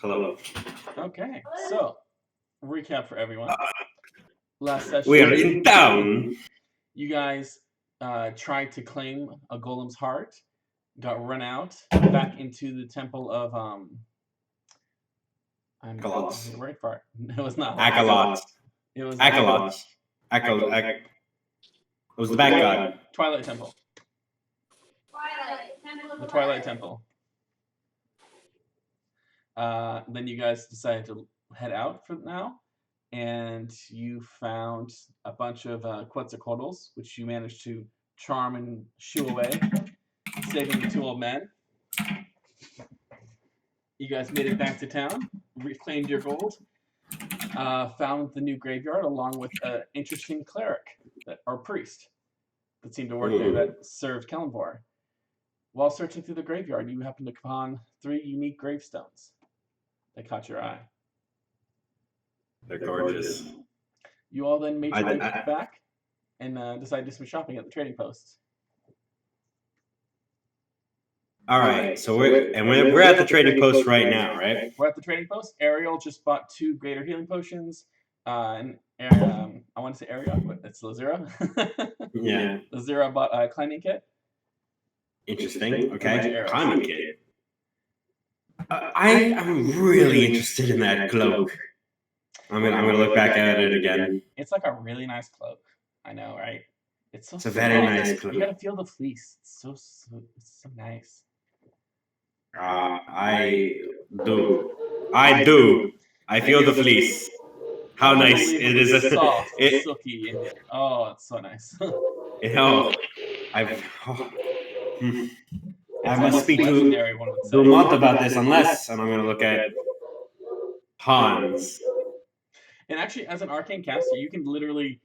Hello. Okay, so recap for everyone. Last session, We are in town. You guys tried to claim a golem's heart, got run out back into the temple of I'm Acolots. right for it. It was not Acolots. It was Acolots. It was the bad god. Twilight Temple. The Twilight Temple. Then you guys decided to head out for now, and you found a bunch of Quetzalcoatl's, which you managed to charm and shoo away, saving the two old men. You guys made it back to town, reclaimed your gold, found the new graveyard along with an interesting cleric or priest that seemed to work there that served Kellenvor. While searching through the graveyard, you happened upon 3 unique gravestones that caught your eye. They're gorgeous. You all then made your way back and decided to do some shopping at the trading post. All right, so we're at the trading post right now, right? We're at the trading post. Ariel just bought 2 greater healing potions. And I want to say Ariel, but it's Lazira. Yeah. Lazira bought a climbing kit. Interesting. Okay. Climbing kit. I'm really interested in that cloak. I'm gonna look back at it again. It's like a really nice cloak. I know, right? It's a very nice cloak. You gotta feel the fleece. It's so nice. I do. I feel the fleece. How nice it is! Soft, silky, and it's so nice. I must speak to Dumont about this, unless, and I'm going to look at Hans. And actually, as an arcane caster, you can literally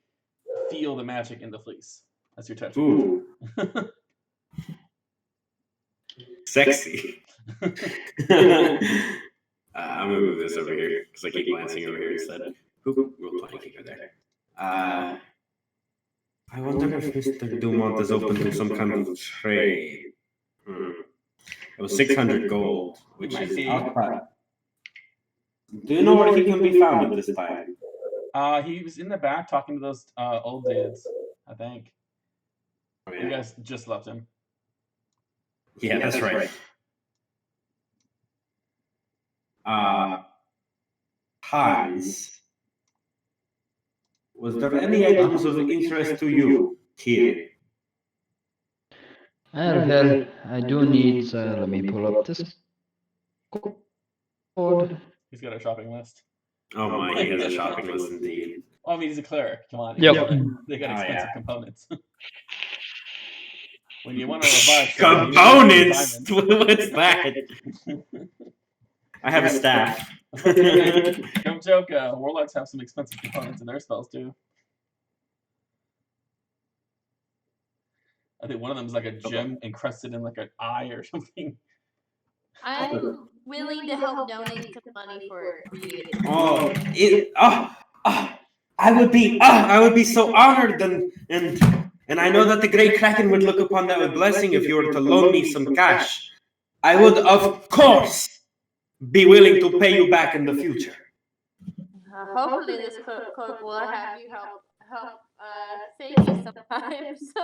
feel the magic in the fleece as you're touching. Ooh. Sexy. I'm going to move this over here, because I keep glancing over here instead. We'll keep it there. I wonder if Mr. Dumont is open to some kind of trade. It was 600 gold, which is outcry. Do you know where he can be found at this time? He was in the back talking to those old dudes, I think. Oh, yeah. You guys just left him. Yeah, that's right. Hans. Was there any items of interest to you here? Well, I do need, let me pull up this code. He's got a shopping list. Oh my, he has a shopping list indeed. Well, I mean, he's a cleric. Come on. Yep. They got expensive components. When you want to revive components? What's that? I have a staff. Don't joke. Warlocks have some expensive components in their spells too. I think one of them is like a gem encrusted in like an eye or something. I'm willing to help donate some money for you. I would be so honored, and I know that the Great Kraken would look upon that with blessing if you were to loan me some cash. I would, of course, be willing to pay you back in the future. Hopefully this cloak will have you help save me sometime, so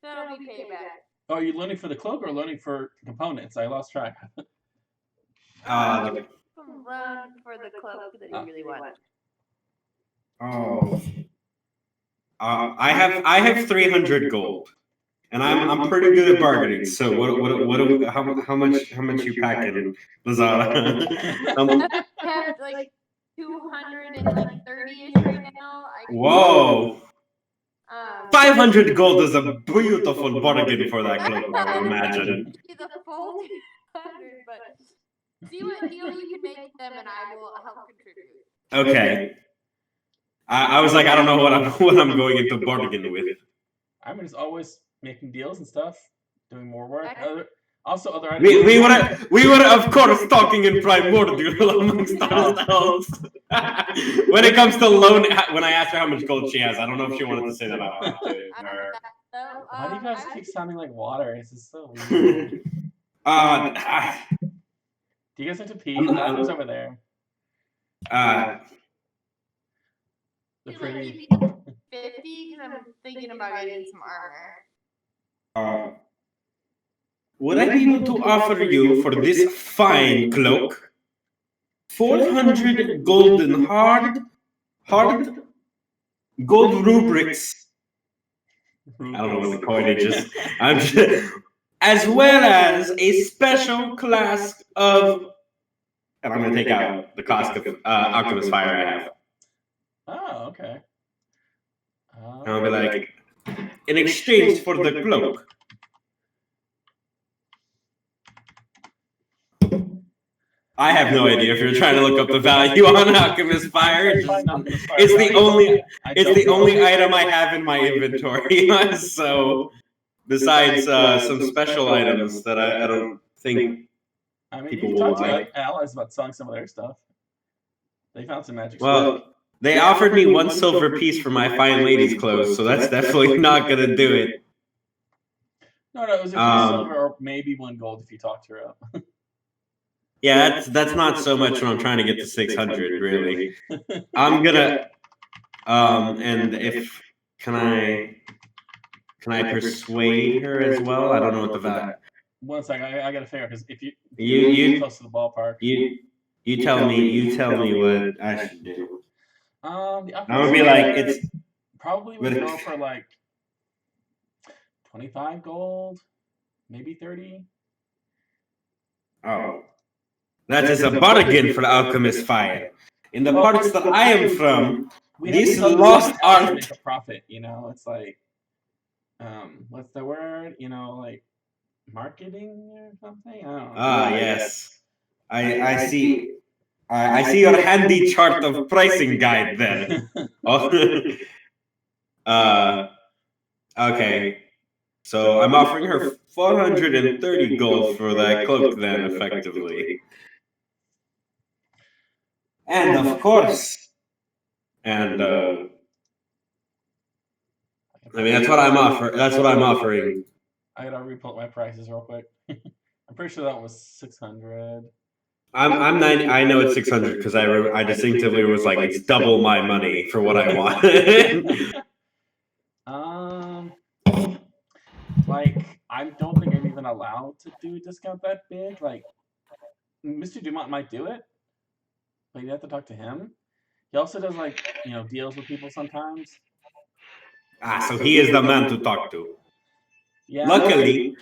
that'll be payback. Oh, are you loaning for the cloak or loaning for components? I lost track. Loan for the cloak that you really want. Oh. I have 300 gold, and I'm pretty good at bargaining. So how much you packing, Lazada? I have like 230-ish right now. Whoa. 500 gold is a beautiful bargain for that cloak, I would imagine. The full 200, but see what deal you can make them, and I will help contribute. Okay. I was like, I don't know what I'm going into bargain with. I'm just always making deals and stuff, doing more work. Other items. We were of course talking in primordial amongst ourselves. When it comes to loan, when I asked her how much gold she has, I don't know if she wanted to say that out loud to her. Why do you guys keep sounding like water? This is so weird. Do you guys have to pee? I'm- The bathroom's over there. The Like, pretty. if you 50, because I'm thinking about getting some armor. Would I be able to offer you for this fine cloak 400 golden hard gold rubrics? I don't know what the coinage is. I'm just, as well as a special class of, and I'm going to take out the cask of alchemist fire I have. Oh, okay. And I'll be like, in exchange for the cloak. I have no idea if you're trying to look up the value on alchemist fire. It's the only item I have in my inventory. So besides some special items that I don't think I mean, people you can will talk to like. allies about selling some of their stuff. They found some magic. Well, they offered me 1 silver piece for my fine lady's clothes, so that's definitely not gonna do it. No, it was a few silver or maybe 1 gold if you talk to her up. Yeah, that's not so much when I'm trying to get to 600, really. I'm gonna, and if, can I persuade her as well? I don't know what the value. 1 second, I gotta figure because if you You close to the ballpark. you tell me what I should do. The I'm gonna be like, it's probably would but go for like 25 gold, maybe 30. oh, that is a bargain for alchemist fire. In the parts that I am from, this lost art. Make a profit, you know. It's like, what's the word? You know, like marketing or something. I don't know. Ah, yes, I see. I see your handy chart of pricing guide there. Oh, okay. So I'm offering her 430 gold for that cloak, then, effectively. And of course, and I mean that's what I'm offering. I gotta re-pull my prices real quick. I'm pretty sure that was 600. I'm 90. I know it's 600 because I distinctively was like, it's double my money for what I want. Like, I don't think I'm even allowed to do a discount that big. Like, Mr. Dumont might do it, but you have to talk to him. He also does, like, you know, deals with people sometimes. So he is the man to talk to. Yeah. Luckily,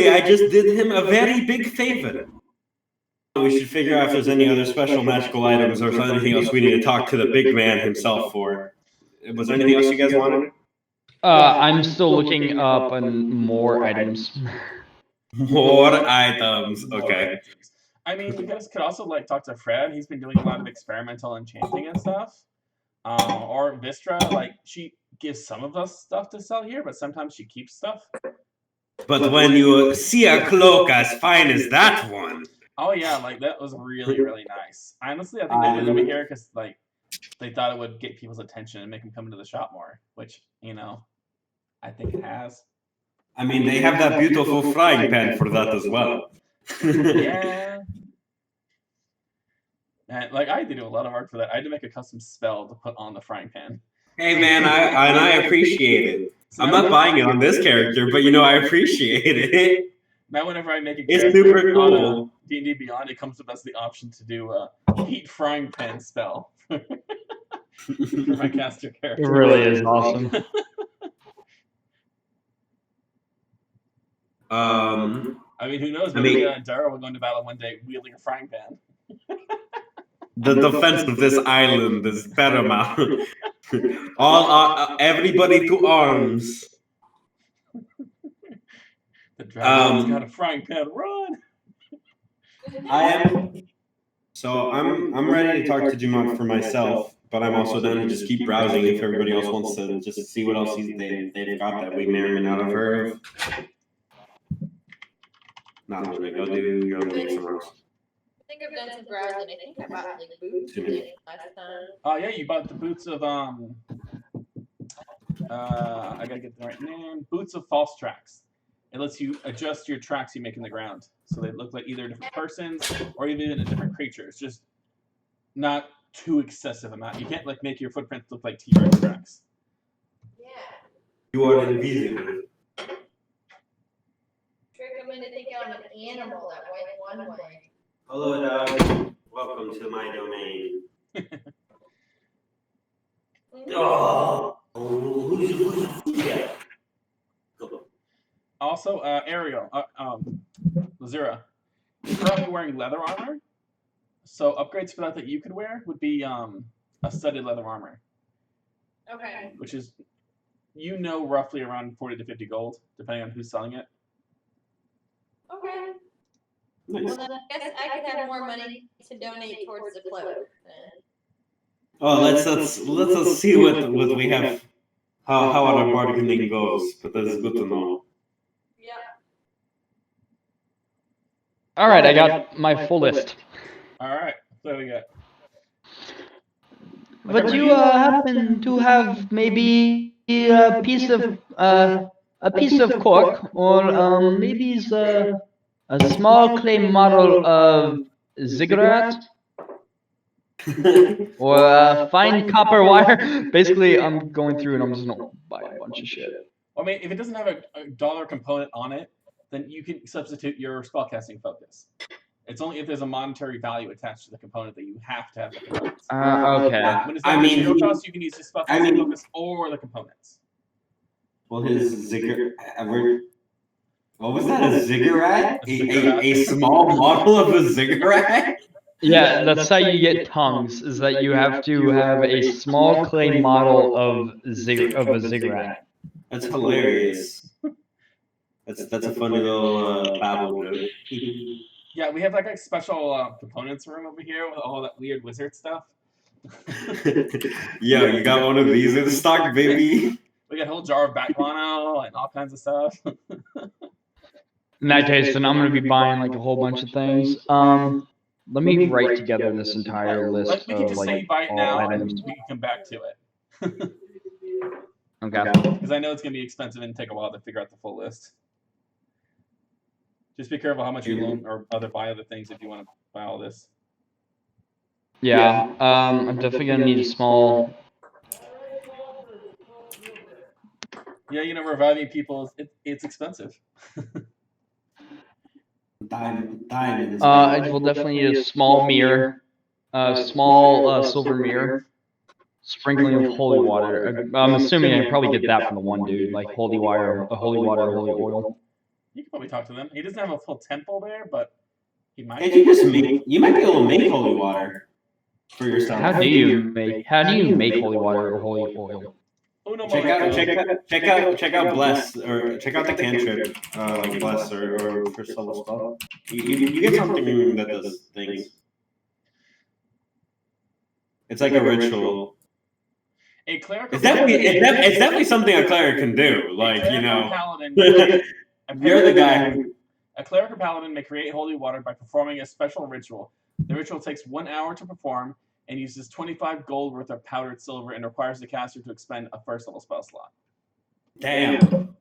I just did him a very big favor. We should figure out if there's any other special magical items or anything else we need to talk to the big man himself for. Was there anything else you guys wanted? I'm still looking up on more items. More items. Okay. I mean, you guys could also like talk to Fred. He's been doing a lot of experimental enchanting and stuff. Or Vistra, like she gives some of us stuff to sell here, but sometimes she keeps stuff. But when you see a cloak as fine as that one. Oh yeah, like that was really, really nice. Honestly, I think they did it over here because like they thought it would get people's attention and make them come into the shop more, which, you know, I think it has. I mean, they have that beautiful frying pan for that as well. Yeah. And like I had to do a lot of work for that. I had to make a custom spell to put on the frying pan. Hey man, I appreciate it. So I'm not buying it on this character, but you know, I appreciate it. Now whenever I make a It's character super cool. on D&D Beyond, it comes with us the option to do a heat frying pan spell for my caster character. It really is awesome. I mean, who knows? Maybe Dara will go into battle one day wielding a frying pan. The defense of this island is paramount. Everybody to arms. The dragon's got a frying pan. Run! I'm ready to talk to Dumont for myself, but I'm also down to just keep browsing if everybody else wants to just see what else they've got that we may or may not have heard of. Not really. Go do your own thing somewhere else. I think I've done some browsing. I think I bought like boots last time. Oh yeah, you bought the boots of I gotta get the right name. Boots of False Tracks. It lets you adjust your tracks you make in the ground, so they look like either different persons or even a different creature. It's just not too excessive amount. You can't like make your footprints look like T-Rex tracks. Yeah. You are invisible. Trick him into thinking I'm an animal that went one way. Hello, dog. Welcome to my domain. Oh, who's that? Also, Ariel, Lazura, you're currently wearing leather armor. So upgrades for that you could wear would be a studded leather armor, Okay. which is roughly around 40 to 50 gold, depending on who's selling it. Okay. Nice. Well, then I guess I could have more money to donate towards the cloak. Then. Oh, let's see what we have. How our bargaining goes, but that's good to know. Yeah. All right, I got my full list. All right, so we got. Would you happen to have maybe a piece of cork, or maybe a small clay model of ziggurat, or fine copper wire? Basically, I'm going through and I'm just gonna buy a bunch of shit. Well, I mean, if it doesn't have a dollar component on it, then you can substitute your spellcasting focus. It's only if there's a monetary value attached to the component that you have to have the components. Okay. When it's down to zero cost, you can use the spellcasting focus or the components. Well, his ziggurat. What was that? A ziggurat? A small model of a ziggurat? Yeah, that's how you get tongues. Is that you have to have a small clay model of a ziggurat. That's hilarious. That's a funny little babble joke. Yeah, we have like a special components room over here with all that weird wizard stuff. Yo, you got one of these in stock, baby? We got a whole jar of back guano and all kinds of stuff. In that case, then I'm gonna be buying like a whole bunch of things. Let me write together this entire list Like, we can of just say like you buy it all now items. and we can come back to it. Okay. Because I know it's going to be expensive and take a while to figure out the full list. Just be careful how much you loan or buy other things if you want to buy all this. Yeah. I'm definitely gonna need a small. Yeah, reviving people it's expensive. Diamonds. I will definitely need a small mirror, a small silver mirror, sprinkling of holy water. I'm assuming I can probably get that from the one dude, like holy water, holy oil. You can probably talk to them. He doesn't have a full temple there, but he might. Can't you just make? You might be able to make holy water for yourself. How do you make holy water or holy oil? Check out bless, or check out the cantrip, like bless or first level spell. You get something that does things. It's like a ritual. A cleric. It's definitely something a cleric can do. Like paladin, you're the guy. A cleric or paladin may create holy water by performing a special ritual. The ritual takes 1 hour to perform and uses 25 gold worth of powdered silver and requires the caster to expend a first level spell slot. Damn.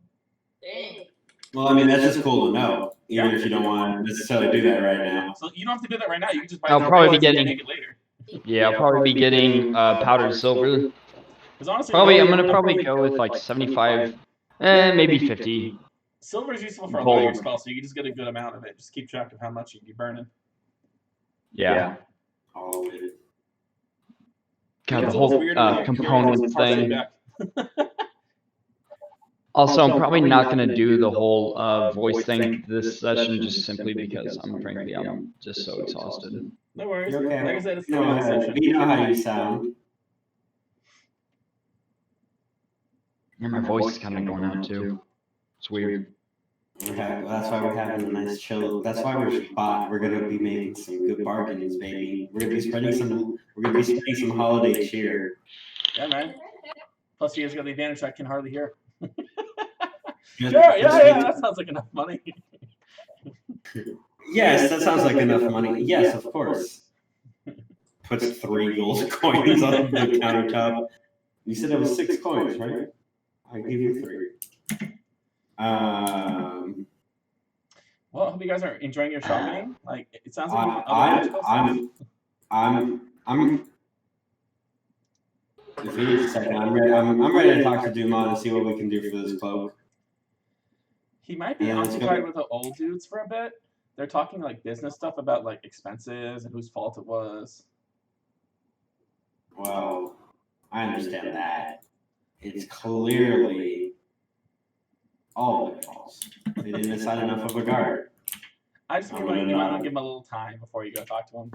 Well, I mean, that's just cool to know, even if you don't want to necessarily do that right now. So you don't have to do that right now. You can just buy I'll probably be and getting make it later. Yeah, I'll probably be getting powdered silver. Honestly, I'm gonna probably go with like 75, maybe 50. Silver is useful for a lot of your spells, so you can just get a good amount of it. Just keep track of how much you can be burning. Yeah. All of it. God, the whole component thing. Also, I'm probably not gonna do the whole voice thing this session, just simply because I'm just so exhausted. No worries. Okay. Like I said, it's the session. You know how you sound. Yeah, my voice is kind of going out too. It's weird. Well, that's why we're having a nice chill. That's why we're gonna be making some good bargains, baby. We're gonna be spreading some holiday cheer. Yeah, man. Plus, you guys got the advantage I can hardly hear. Yeah, That sounds like enough money. Yes, that sounds like enough money. Yes, of course. Puts 3 gold coins on the countertop. You said it was 6 coins, right? I give you 3. Well, I hope you guys are enjoying your shopping. Like, it sounds like you're doing other I'm, magical stuff. I'm. If you need a second, I'm ready to talk to Dumont and see what we can do for this cloak. He might be Yeah, let's occupied go. with the old dudes for a bit. They're talking like business stuff about like expenses and whose fault it was. Well, I understand that. It's clearly all their faults. They didn't assign enough of a guard. I just feel like you might want to give him a little time before you go talk to him.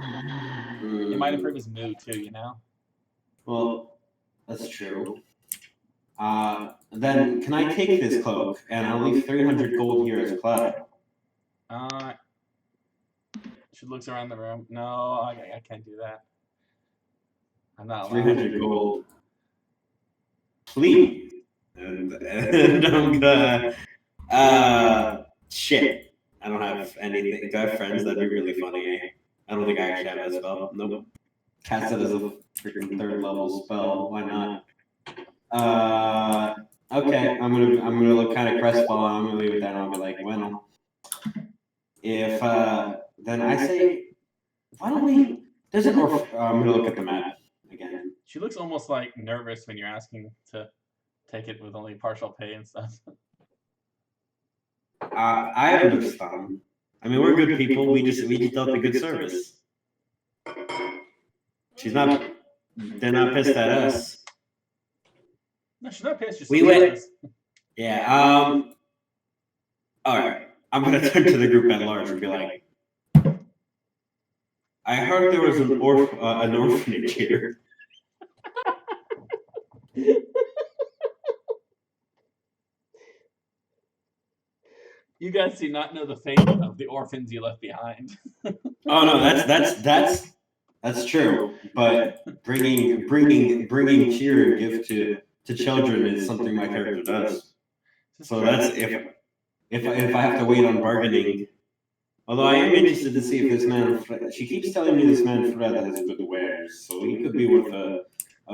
It might improve his mood too, you know? Well, that's true. Then can I take this cloak and I'll leave 300 gold here as collateral? She looks around the room. No, I can't do that. I'm not allowed. 300 gold. Please. And I'm gonna. Shit. I don't have anything. Do I have friends? That'd be really funny, eh? I don't think I actually have that spell. Nope. Cast it as a freaking 3rd level spell. Why not? Okay. I'm gonna look kind of crestfallen. I'm gonna leave it there. And I'll be like, well, if then I say, why don't we? There's an orph. I'm gonna look at the map again. She looks almost like nervous when you're asking to take it with only partial pay and stuff. I understand. I mean, we're good people. We just dealt a good service. She's not. They're not pissed at us. No, she's not pissed. She's We went. Yeah. All right. I'm gonna turn to the group at large and be like, I heard there was an orphanage here. You guys do not know the fate of the orphans you left behind. Oh no, that's true. But bringing cheer and gift to children is something my character does. So that's if I have to wait on bargaining. Although I am interested to see if this man, she keeps telling me this man Fred has good wares, so he could be worth a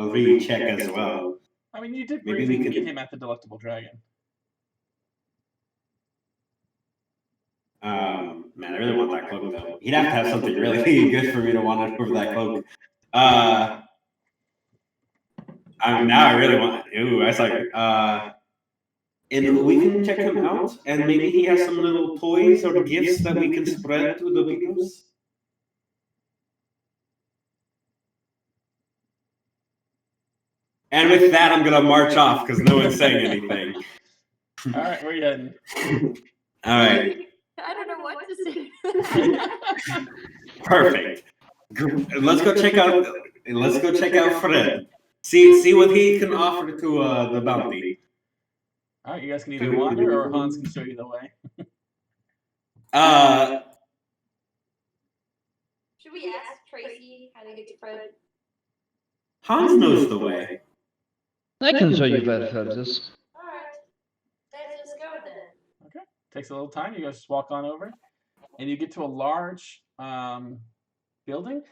recheck as well. I mean, you did Maybe briefly we could- meet him at the Delectable Dragon. Man, I really want that cloak though. He'd have to have something really good for me to want it over that cloak. Now I really want. Ooh, I saw. And we can check him out, and maybe he has some little toys or gifts that we can spread to the peoples. And with that, I'm gonna march off because no one's saying anything. All right, where are you heading? All right. I don't know what to say. Perfect. Let's go check out Fred. See what he can offer to the bounty. All right, you guys can either wander or Hans can show you the way. Should we ask Tracy how to get to Fred? Hans knows the way. I can show you where Fred is. Alright. Let's just go then. Okay, takes a little time. You guys just walk on over, and you get to a large building.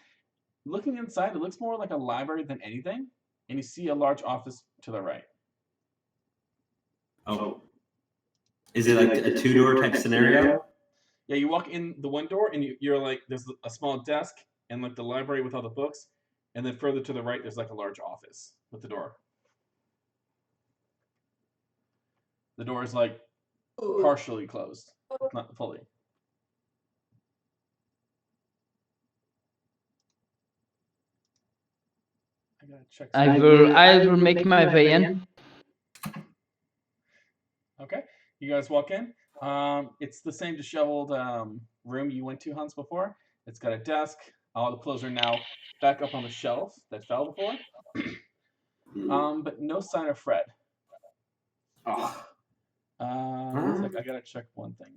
Looking inside, it looks more like a library than anything, and you see a large office to the right. Oh. Is it like a 2-door type scenario? Yeah, you walk in the one door, and you're like, there's a small desk and like the library with all the books, and then further to the right, there's like a large office with the door. The door is like partially closed, not fully. I gotta check. I will make my way in. Okay, you guys walk in. It's the same disheveled room you went to, Hans, before. It's got a desk. All the clothes are now back up on the shelf that fell before. But no sign of Fred. Oh. One sec, I gotta check one thing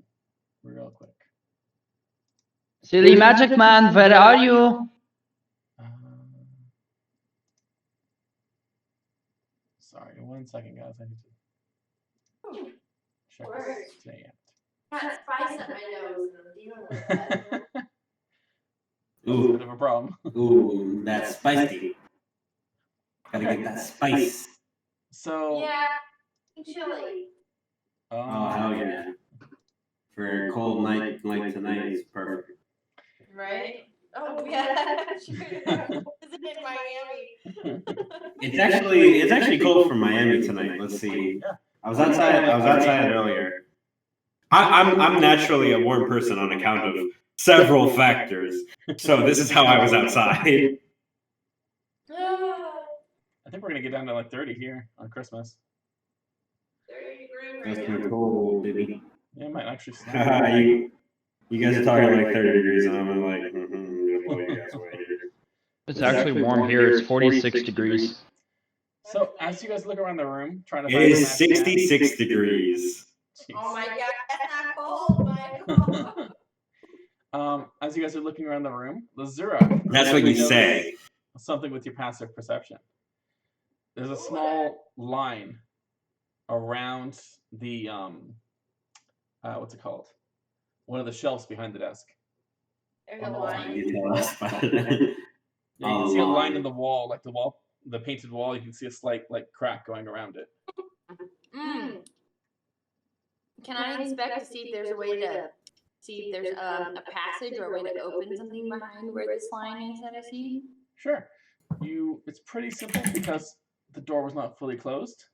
real quick. Silly magic man, where are you? Sorry, 1 second, guys. I need to check Word. this stamp. Got spice up my nose and I'm dealing with that. That's a bit of a problem. Ooh, that's spicy. Gotta get that spice. So Yeah, chili. Oh, hell yeah. For a cold night like tonight is perfect. Right? Oh yeah, sure. Isn't it Miami? It's actually cold for Miami tonight. Let's see. I was outside earlier. I'm naturally a warm person on account of several factors. So this is how I was outside. I think we're gonna get down to like 30 here on Christmas. 30 degrees That's right my now. cold, baby. Yeah, it might actually snow. you guys are talking like 30 degrees, and I'm like, I'm gonna blow you guys away here. It's actually warm here. It's 46 degrees. So as you guys look around the room, trying to It find is 66 degrees. Oh my god, that's not cold, Michael. As you guys are looking around the room, Lazura. That's what you say. Something with your passive perception. There's a small line around the what's it called? One of the shelves behind the desk. There's a line. You tell us about it. Yeah, you can see a line in the wall, like the painted wall. You can see a slight like crack going around it. Mm. Can I inspect to see if there's a way to see if there's a passage or a way to open something behind where this line is that I see? Sure. It's pretty simple because the door was not fully closed.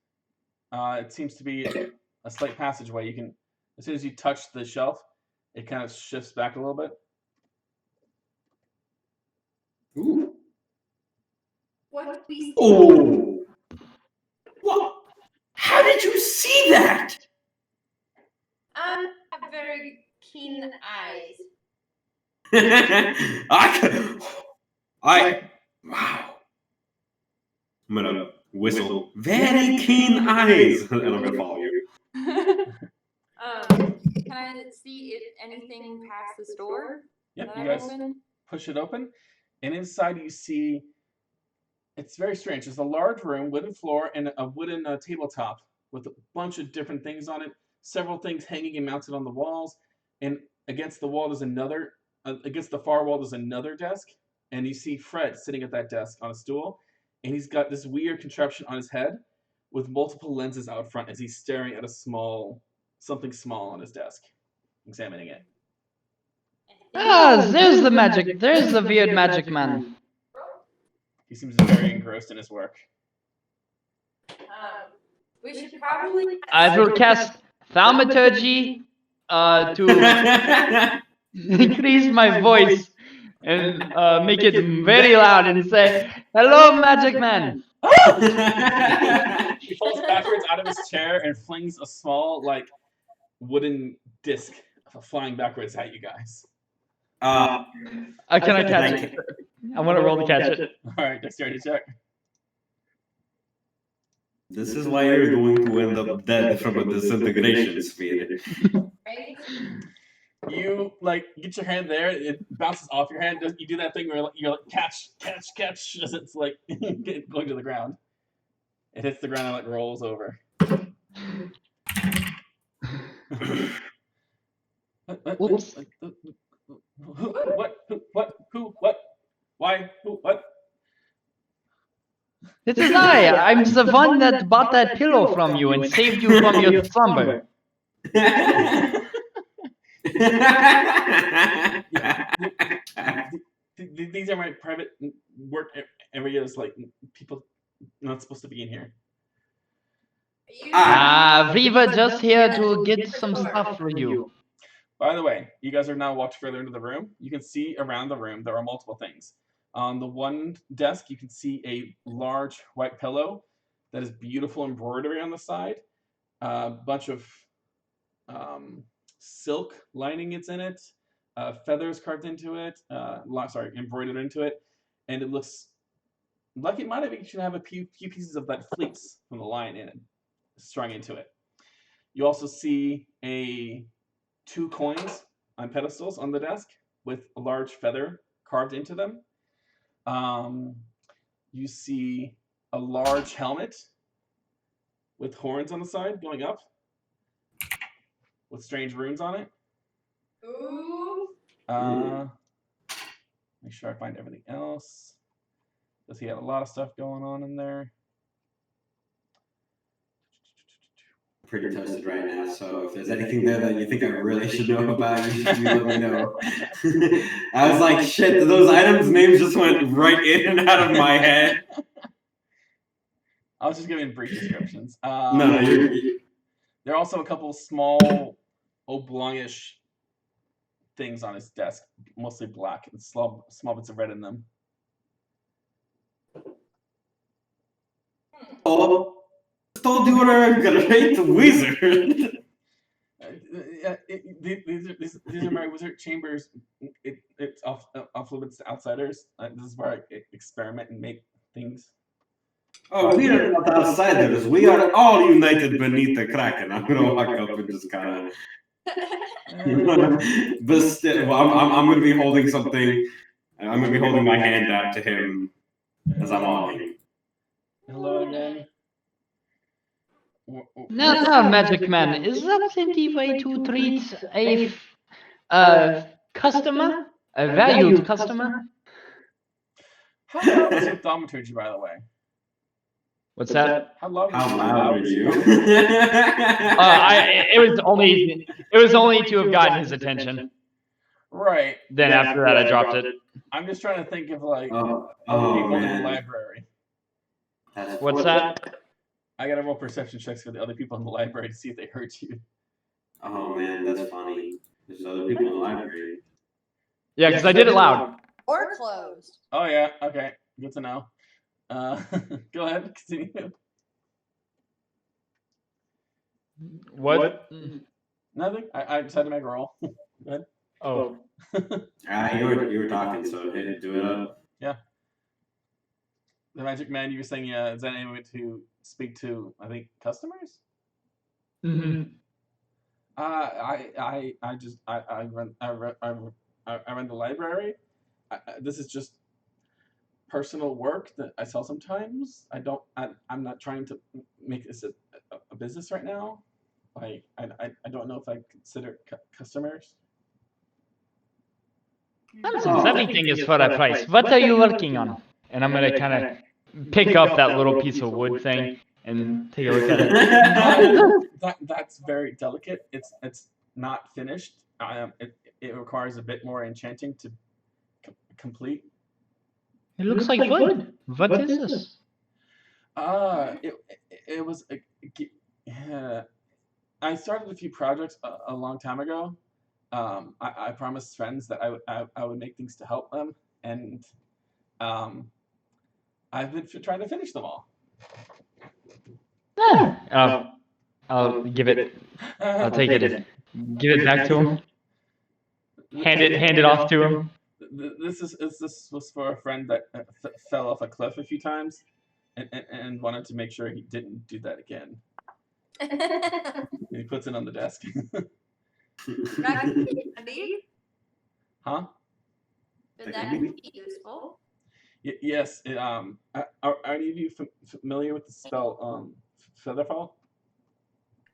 It seems to be a slight passageway. You can, as soon as you touch the shelf, it kind of shifts back a little bit. Ooh. What do we see? Oh. What? How did you see that? I have very keen eyes. Wow. I'm gonna whistle. Very keen eyes, and I'm gonna follow you. Can I see if anything past this door? Yep, that you I've guys opened? push it open, and inside you see. It's very strange. There's a large room, wooden floor, and a wooden tabletop with a bunch of different things on it. Several things hanging and mounted on the walls, and against the wall there's another. Against the far wall there's another desk, and you see Fred sitting at that desk on a stool, and he's got this weird contraption on his head with multiple lenses out front as he's staring at something small on his desk, examining it. Ah, there's the magic. There's the weird magic man. He seems very engrossed in his work. We should probably. I will cast thaumaturgy to increase my voice and make it very loud and say, "Hello, magic man." He falls backwards out of his chair and flings a small, like, wooden disc flying backwards at you guys. Can I catch it? I want to roll to catch it. All right, dexterity check. This is why you're going to end up dead from a disintegration sphere. You get your hand there. It bounces off your hand. You do that thing where you're like catch as it's like going to the ground. It hits the ground and rolls over. Oops. What? Why? Who? What? This is I. I'm the one that bought that pillow from you and saved you from your slumber. These are my private work areas. Like people not supposed to be in here. We were just here to get some stuff for you. By the way, you guys are now walked further into the room. You can see around the room there are multiple things. On the one desk, you can see a large white pillow that is beautiful embroidery on the side. A bunch of silk lining it's in it, feathers carved into it, embroidered into it, and it looks like it might have actually have a few pieces of that fleece from the lion in it, strung into it. You also see 2 coins on pedestals on the desk with a large feather carved into them. You see a large helmet with horns on the side going up with strange runes on it. Ooh. Make sure I find everything else. Because he had a lot of stuff going on in there. pretty toasted right now. So if there's anything there that you think I really should know about, you let me know. I was like, shit, those items' names just went right in and out of my head. I was just giving brief descriptions. No, you're. There are also a couple small oblongish things on his desk, mostly black, and small bits of red in them. Oh, told you are a great wizard. These are my wizard chambers. It's off limits to outsiders. This is where I experiment and make things. Oh, we are not outsiders. We are all united beneath the Kraken. I'm gonna walk up and just kind of. But still, well, I'm gonna be holding something. I'm gonna be holding my hand out to him as I'm walking. Hello again. Now, Magic Man, is that the way to treat a customer? A valued customer? How loud is your thaumaturgy, by the way? What's that? How loud How is loud your are thaumaturgy? you? It was only to have gotten his attention. Right. Then after that, I dropped it. I'm just trying to think of like Oh, other people in the man. library. What's that? I gotta roll perception checks for the other people in the library to see if they hurt you. Oh man, that's funny. There's other people in the library. Yeah, because I did it loud. Or closed. Oh yeah, okay, good to know. Go ahead, continue. What? Nothing. I just had to make a roll. Good. Oh. You were talking, so hey, do it up. Yeah. The Magic Man, you were saying, is that any way to speak to, I think, customers? Mm-hmm. I run the library. This is just personal work that I sell sometimes. I'm not trying to make this a business right now. Like I don't know if I consider customers. Nonsense. Everything is for a price. What are you working on? And I'm gonna kind of pick up that little piece of wood thing and take a look at it. That's very delicate. It's not finished. It requires a bit more enchanting to complete. It looks like wood. What is this? It was. I started a few projects a long time ago. I promised friends that I would make things to help them, and I've been trying to finish them all. I'll give it. I'll take it. Give it back to him. Hand it off to him. This was for a friend that fell off a cliff a few times, and wanted to make sure he didn't do that again. He puts it on the desk. Huh? Would that be useful? Yes. Are any of you familiar with the spell Featherfall?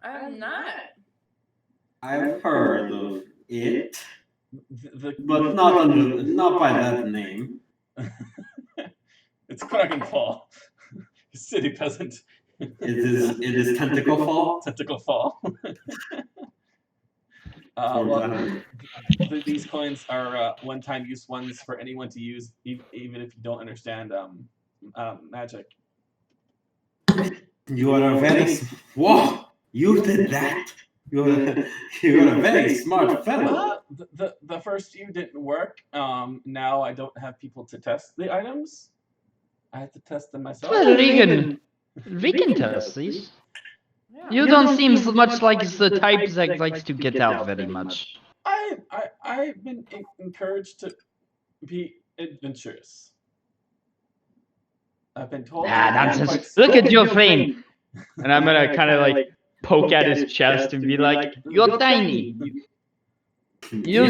I'm not. I've heard of it, But but not by that name. It's Krakenfall. City peasant. It is tentacle fall. Tentacle fall. These coins are one-time use ones for anyone to use, even if you don't understand magic. You are a very whoa! You did that. You're a very smart fellow. The first few didn't work. Now I don't have people to test the items. I have to test them myself. Well, we can test these. You don't seem much like the type that likes to get out very much. I've been encouraged to be adventurous. I've been told. Nonsense. Look at your frame. And I'm gonna kind of like poke at his chest and be like, "You're tiny. You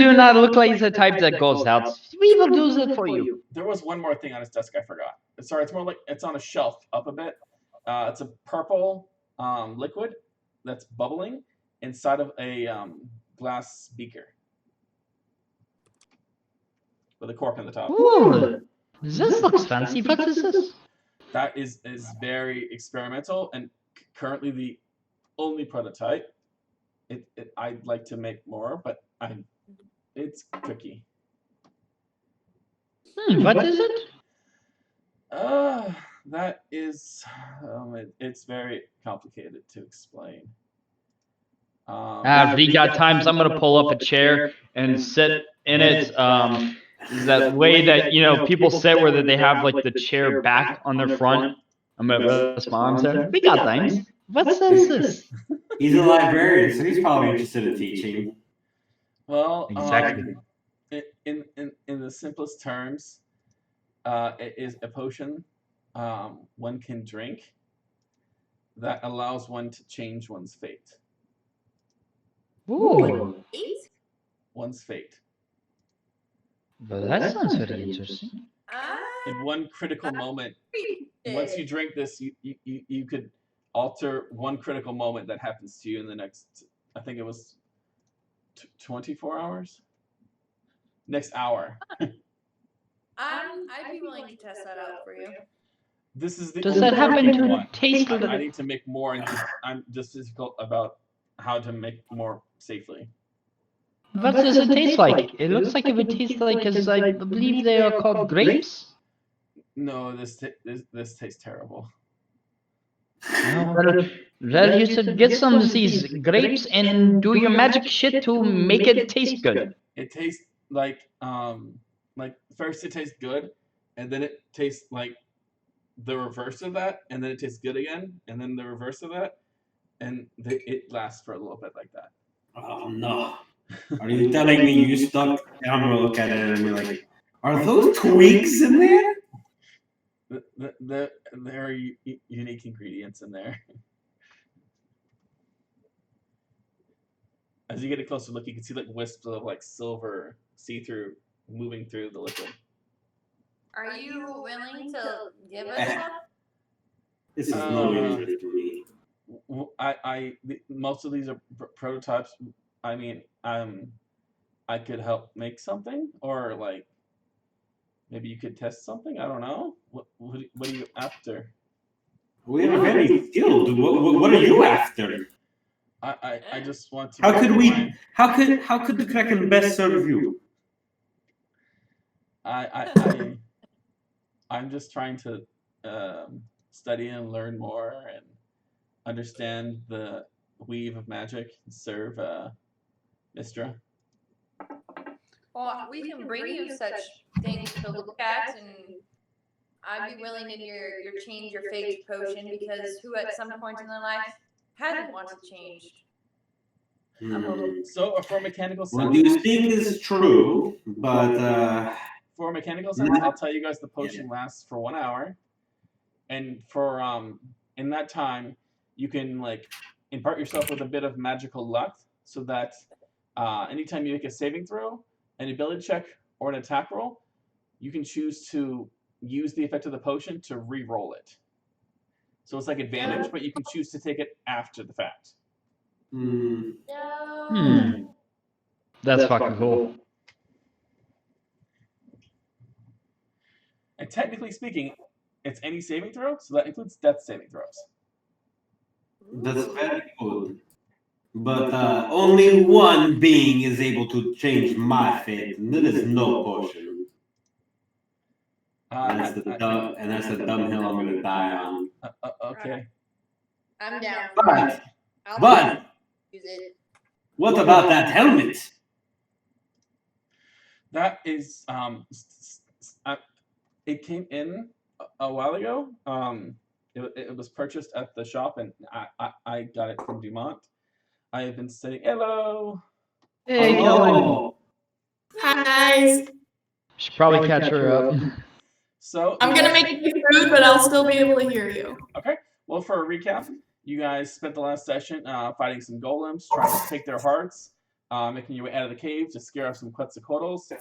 do not look like the type that goes out. We will do that for you." There was one more thing on his desk I forgot. Sorry, it's more like it's on a shelf up a bit. It's a purple liquid that's bubbling inside of a glass beaker with a cork on the top. Ooh, this looks fancy. What is this? That is very experimental, and currently only prototype. I'd like to make more, but it's tricky. What is it? That is, it's very complicated to explain. If we got time, I'm gonna pull up a chair and sit in it. That way that people sit where they have like the chair back on their front. I'm gonna respond to. We got times. What says this? He's a librarian, so he's probably interested in teaching. Well, Exactly. In the simplest terms, it is a potion one can drink that allows one to change one's fate. Ooh. One's fate. Well, that sounds very interesting. In one critical moment, once you drink this, you could alter one critical moment that happens to you in the next, I think it was 24 hours? Next hour. I'd be willing to test that out for you. This is the Does only that happen to one. taste? I need to make more, and I'm just difficult about how to make more safely. What does it taste like? It looks like it would taste like, because I believe they are called grapes. No, this tastes terrible. Well, you should get some of these grapes and do your magic shit to make it taste good. It tastes like first it tastes good, and then it tastes like the reverse of that, and then it tastes good again, and then the reverse of that, and it lasts for a little bit like that. Oh no! Are you telling me you stuck? I'm gonna look at it and be like, are those twigs in there? There are unique ingredients in there. As you get a closer look, you can see like wisps of like silver see-through moving through the liquid. Are you willing to give us some? This is no interest to me. Most of these are prototypes. I mean, I could help make something, or like maybe you could test something. I don't know. What are you after? We are very skilled. What are you after? I just want to. How could the Kraken best serve you? I'm just trying to study and learn more and understand the weave of magic and serve Mistra. Well, we can bring you such things to look at, and I'd be willing to change your fate potion, because who at some point in their life hadn't wanted to change? So for a mechanical sense, What you think is true, but for a mechanical sense, I'll tell you guys the potion lasts for 1 hour, and for in that time you can like impart yourself with a bit of magical luck, so that anytime you make a saving throw, an ability check, or an attack roll, you can choose to use the effect of the potion to re-roll it. So it's like advantage, but you can choose to take it after the fact. That's fucking cool. And technically speaking, it's any saving throw, so that includes death saving throws. that's very good. But only one being is able to change my fate, and that is no potion. And that's the dumb hill I'm gonna die on. Okay. I'm down. But Use it. what about that helmet? That is it came in a while ago. It was purchased at the shop, and I got it from Dumont. I have been saying hello. Hey, Kelly. Hi guys. Should probably catch her up. So I'm gonna make you food, but I'll still be able to hear you. Okay. Well, for a recap, you guys spent the last session fighting some golems, trying to take their hearts, making your way out of the cave to scare off some Quetzalcoatl's.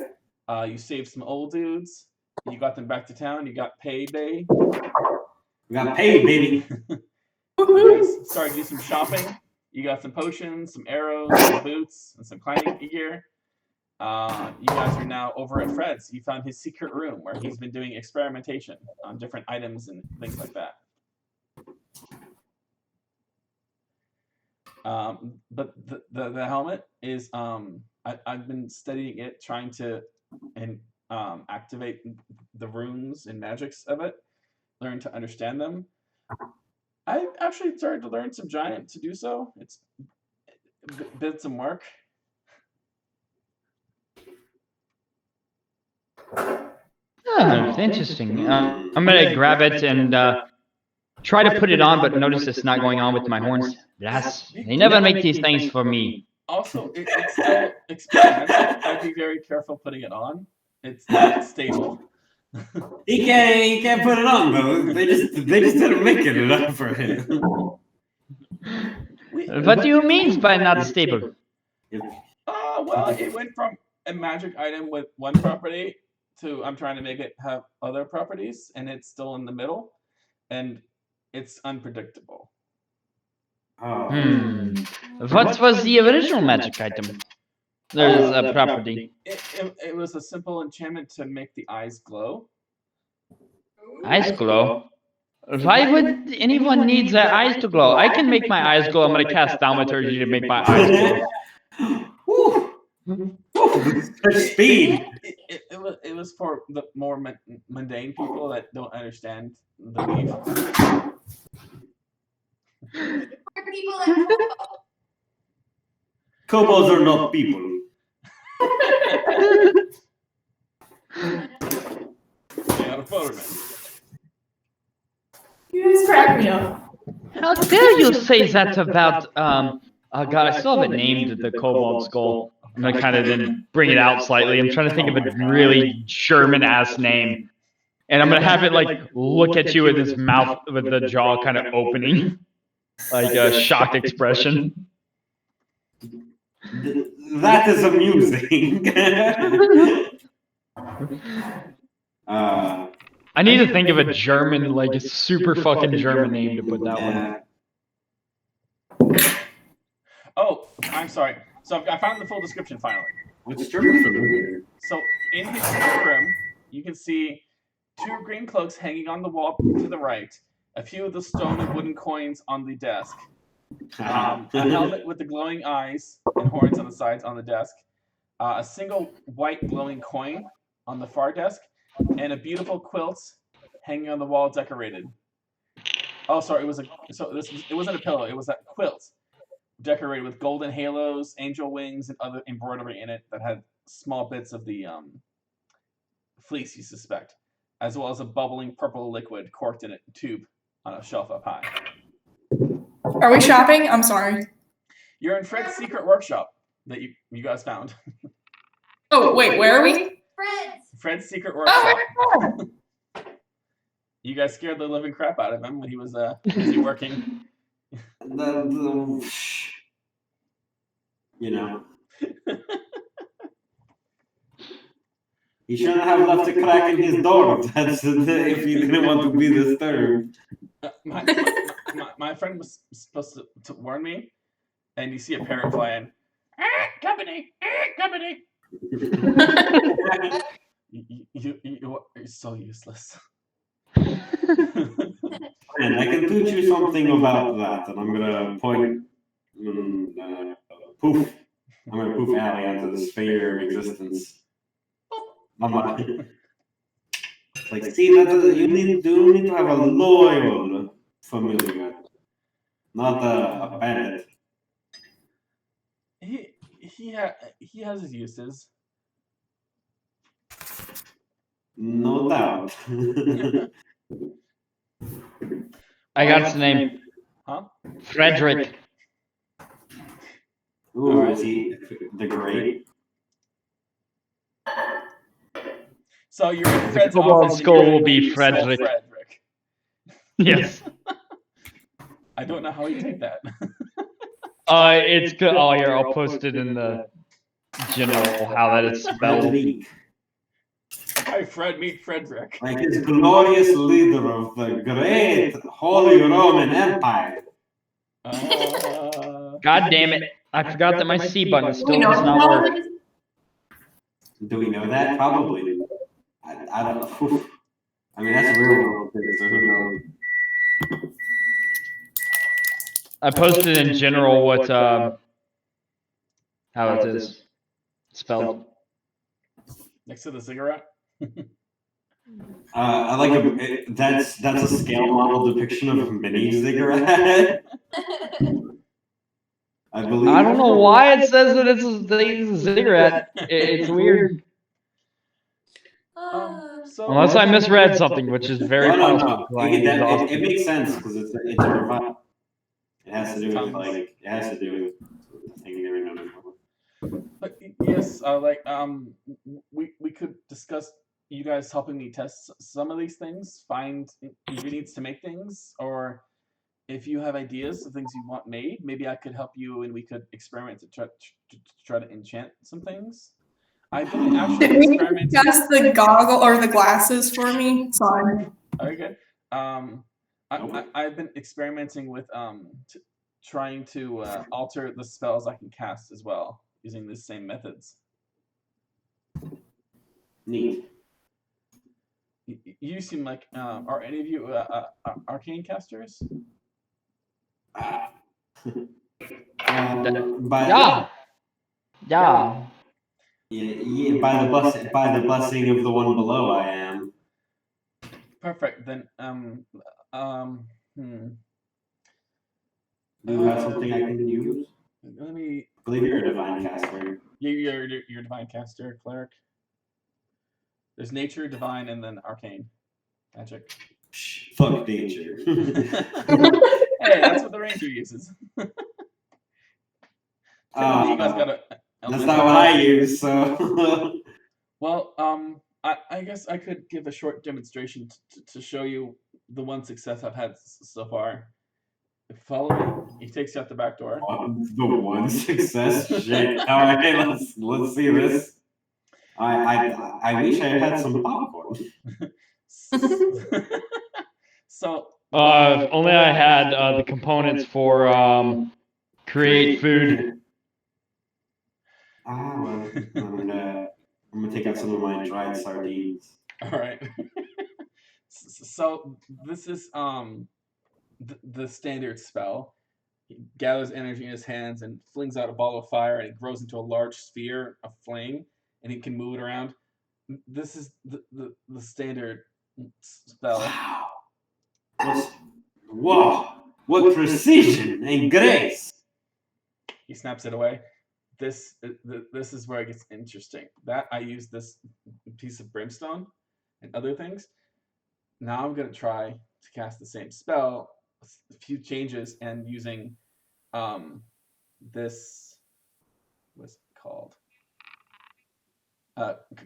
You saved some old dudes. You got them back to town. You got paid, baby. We got paid, baby. You guys started to do some shopping. You got some potions, some arrows, some boots, and some climbing gear. You guys are now over at Fred's. You found his secret room where he's been doing experimentation on different items and things like that. But the helmet is I've been studying it, trying to activate the runes and magics of it, learn to understand them. I actually started to learn some giant to do so. It's been some work. Oh, interesting. I'm gonna grab it and try to put it on, but notice it's not going on with my horns. Yes, they never make these things for me. Also, it's still experimental. I'd be very careful putting it on. It's not stable. He can't put it on though. They just didn't make it enough for him. What do you mean by not stable? Well, it went from a magic item with one property to I'm trying to make it have other properties, and it's still in the middle, and it's unpredictable. What was the original magic item? There's a property. It was a simple enchantment to make the eyes glow. Eyes glow? Why would anyone need their eyes to glow? I can make my eyes glow. I'm gonna cast thaumaturgy to make my eyes glow. Such speed. It was for the more mundane people that don't understand the weave. For people that Kobolds are not people. Yeah, photo. You guys crack me up. How dare you say that about oh god, I still haven't named the kobold skull. I'm gonna kind of then bring it out slightly. I'm trying to think of a really German ass name. And I'm gonna have it like look at you with its mouth with the jaw kind of opening. Like a shocked expression. That is amusing. I need to think of a German, like a super fucking German name to put that one. Oh, I'm sorry. So I found the full description finally. What's German for the So in his room, you can see 2 green cloaks hanging on the wall to the right, a few of the stone and wooden coins on the desk, a helmet with the glowing eyes and horns on the sides on the desk, a single white glowing coin on the far desk, and a beautiful quilt hanging on the wall decorated. Oh, sorry, it wasn't a pillow, it was that quilt decorated with golden halos, angel wings, and other embroidery in it that had small bits of the fleece, you suspect, as well as a bubbling purple liquid corked in a tube on a shelf up high. Are we shopping? I'm sorry. You're in Fred's secret workshop that you guys found. Oh, wait, where are we? Fred's secret Oh, workshop. my God. You guys scared the living crap out of him when he was busy working. You know. He shouldn't have left a crack in his door if he didn't want to be disturbed. My friend was supposed to warn me, and you see a parrot flying. Company! Company! You're so useless. And I can teach you something about that, and I'm gonna point poof. I'm gonna poof Allie onto the sphere of existence. I'm like, see, that you need to have a loyal familiar, not a bandit. He has his uses. No doubt. I got his name. Huh? Frederick. Ooh, is he the Great? So you're in Fred's Kobold office. skull and will be you stole Frederick. Frederick. Yes. I don't know how you take that. It's good. Oh, here, I'll post it in the general how that is spelled. Hi, Fred. Meet Frederick. Like his glorious leader of the great Holy Roman Empire. God damn it. I forgot that my C button still You know does not work. Do we know that? Probably. I don't know. I mean, that's a real world thing, so who knows? I posted in general what how it is spelled. Next to the cigarette. I like that's a scale model depiction of a mini cigarette. I believe. I don't know why it says that it's a cigarette. It's weird. So Unless I misread something, which is very possible. No. It makes sense because it's a revival. It has to do with it has to do with the thing they were known for. But yes, we could discuss you guys helping me test some of these things, find ingredients to make things, or if you have ideas of things you want made, maybe I could help you and we could experiment to try to enchant some things. I've been actually Did we experimenting. discuss the goggle or the glasses for me? Sorry. Very good. I've been experimenting with trying to alter the spells I can cast as well using the same methods. Neat. You seem like are any of you arcane casters? Yeah. Yeah, by the blessing of the one below, I am. Perfect. Then Do you have something I can use? Let me. I believe you're a divine caster. You're a divine caster, cleric. There's nature, divine, and then arcane magic. Fuck nature. Hey, that's what the ranger uses. You guys got that's not what I use, so. Well, I guess I could give a short demonstration to show you the one success I've had so far. Follow me. He takes you out the back door. The one success? Shit. All right, let's see this. I wish I had some popcorn. So. Only I had the components for create food. Well, I'm gonna take out some of my dried sardines. All right. So this is the standard spell. He gathers energy in his hands and flings out a ball of fire, and it grows into a large sphere of flame, and he can move it around. This is the standard spell. Wow! What precision and grace! He snaps it away. This is where it gets interesting. That I use this piece of brimstone and other things. Now I'm gonna try to cast the same spell, a few changes, and using this, what's it called?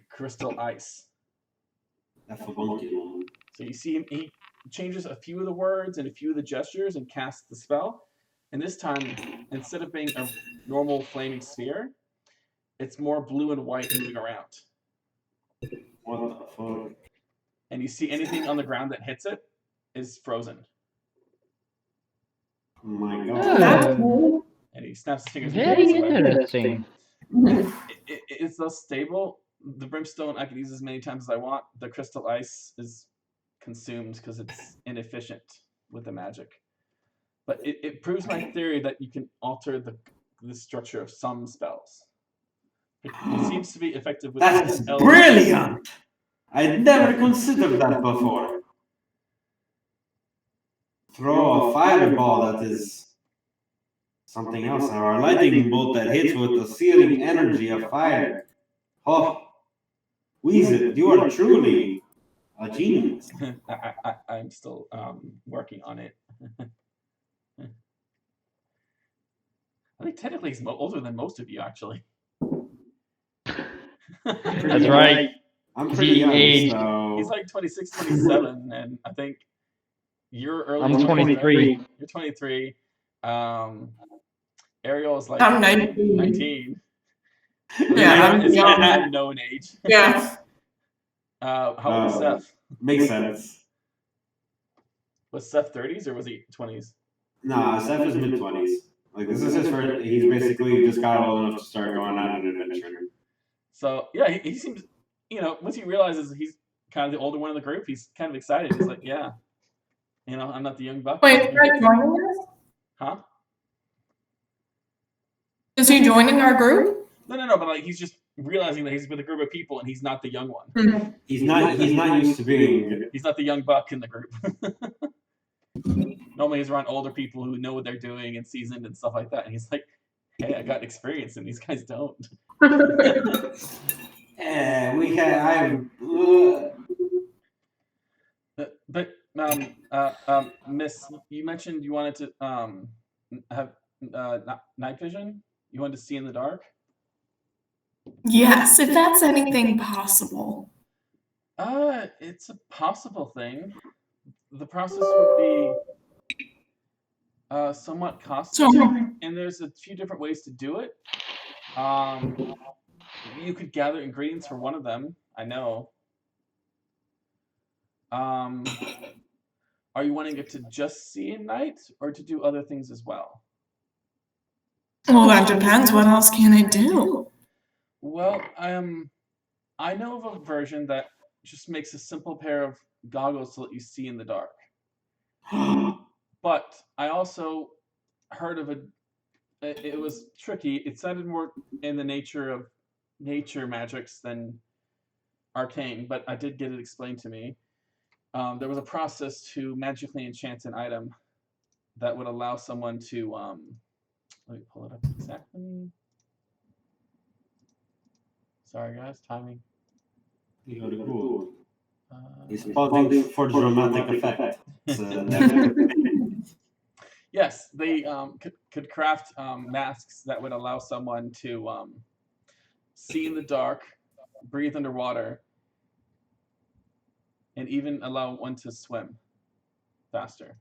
Crystal ice. That's a funky one. So you see he changes a few of the words and a few of the gestures and casts the spell. And this time, instead of being a normal flaming sphere, it's more blue and white moving around. What the fuck? And you see anything on the ground that hits it is frozen. Oh my god. And he snaps his fingers. Very interesting. It's thus stable. The brimstone I can use as many times as I want. The crystal ice is consumed because it's inefficient with the magic. But it proves my theory that you can alter the structure of some spells. It seems to be effective with. That's brilliant! I'd never considered that before. Throw a fireball that is something else, or a lightning bolt that hits with the searing energy of fire. Oh, Weasel, you are truly a genius. I'm still working on it. I think technically he's older than most of you, actually. That's right. I'm pretty young, aged. so... He's like 26, 27, and I think you're early. I'm 23. You're 23. Ariel is like I'm 19. 19. Yeah, I'm It's young. not a known age. Yeah. How old is Seth? Makes sense. Was Seth 30s or was he 20s? Nah, Seth is mid-20s. Like, this is his first... He's basically just got old enough to start going on an adventure. So, yeah, he seems... You know, once he realizes he's kind of the older one in the group, he's kind of excited. He's like, yeah. You know, I'm not the young buck. Wait, is Fred joining us? Huh? Is he joining our group? No, but like he's just realizing that he's with a group of people and he's not the young one. He's not used to being. He's not the young buck in the group. Normally he's around older people who know what they're doing and seasoned and stuff like that. And he's like, hey, I got experience and these guys don't. But Miss, you mentioned you wanted to have night vision. You wanted to see in the dark. Yes, if that's anything possible. It's a possible thing. The process would be somewhat costly, and there's a few different ways to do it. You could gather ingredients for one of them. I know. Are you wanting it to just see at night, or to do other things as well? Well, that depends. What else can I do? Well, I know of a version that just makes a simple pair of goggles to let you see in the dark. But I also heard of it was tricky. It sounded more in the nature of nature magics than arcane, but I did get it explained to me. There was a process to magically enchant an item that would allow someone to, let me pull it up exactly. Sorry guys, timing. You're good. He's pausing for dramatic effect. Yes, they could craft masks that would allow someone to see in the dark, breathe underwater, and even allow one to swim faster.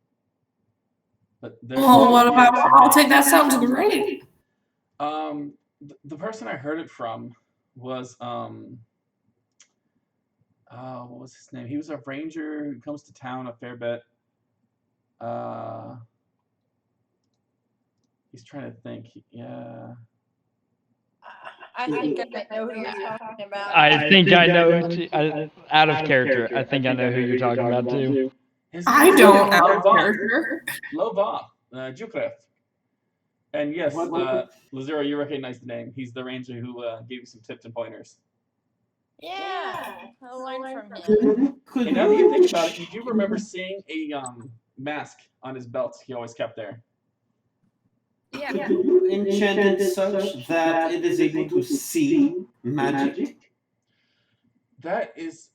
But Well, what about I'll take that sounds great. The person I heard it from was what was his name? He was a ranger who comes to town a fair bit. He's trying to think. Yeah. I think I know who you're talking about. I think I know. Out of character, I think I know who you're talking about too. I don't out of character. Lova, Jukref. And yes, Lazura, you recognize the name. He's the ranger who gave you some tips and pointers. Yeah, I'll learn from him. And now that you think about it, you do remember seeing a mask on his belt he always kept there. Yeah. Enchanted such that it is able to see magic. That is,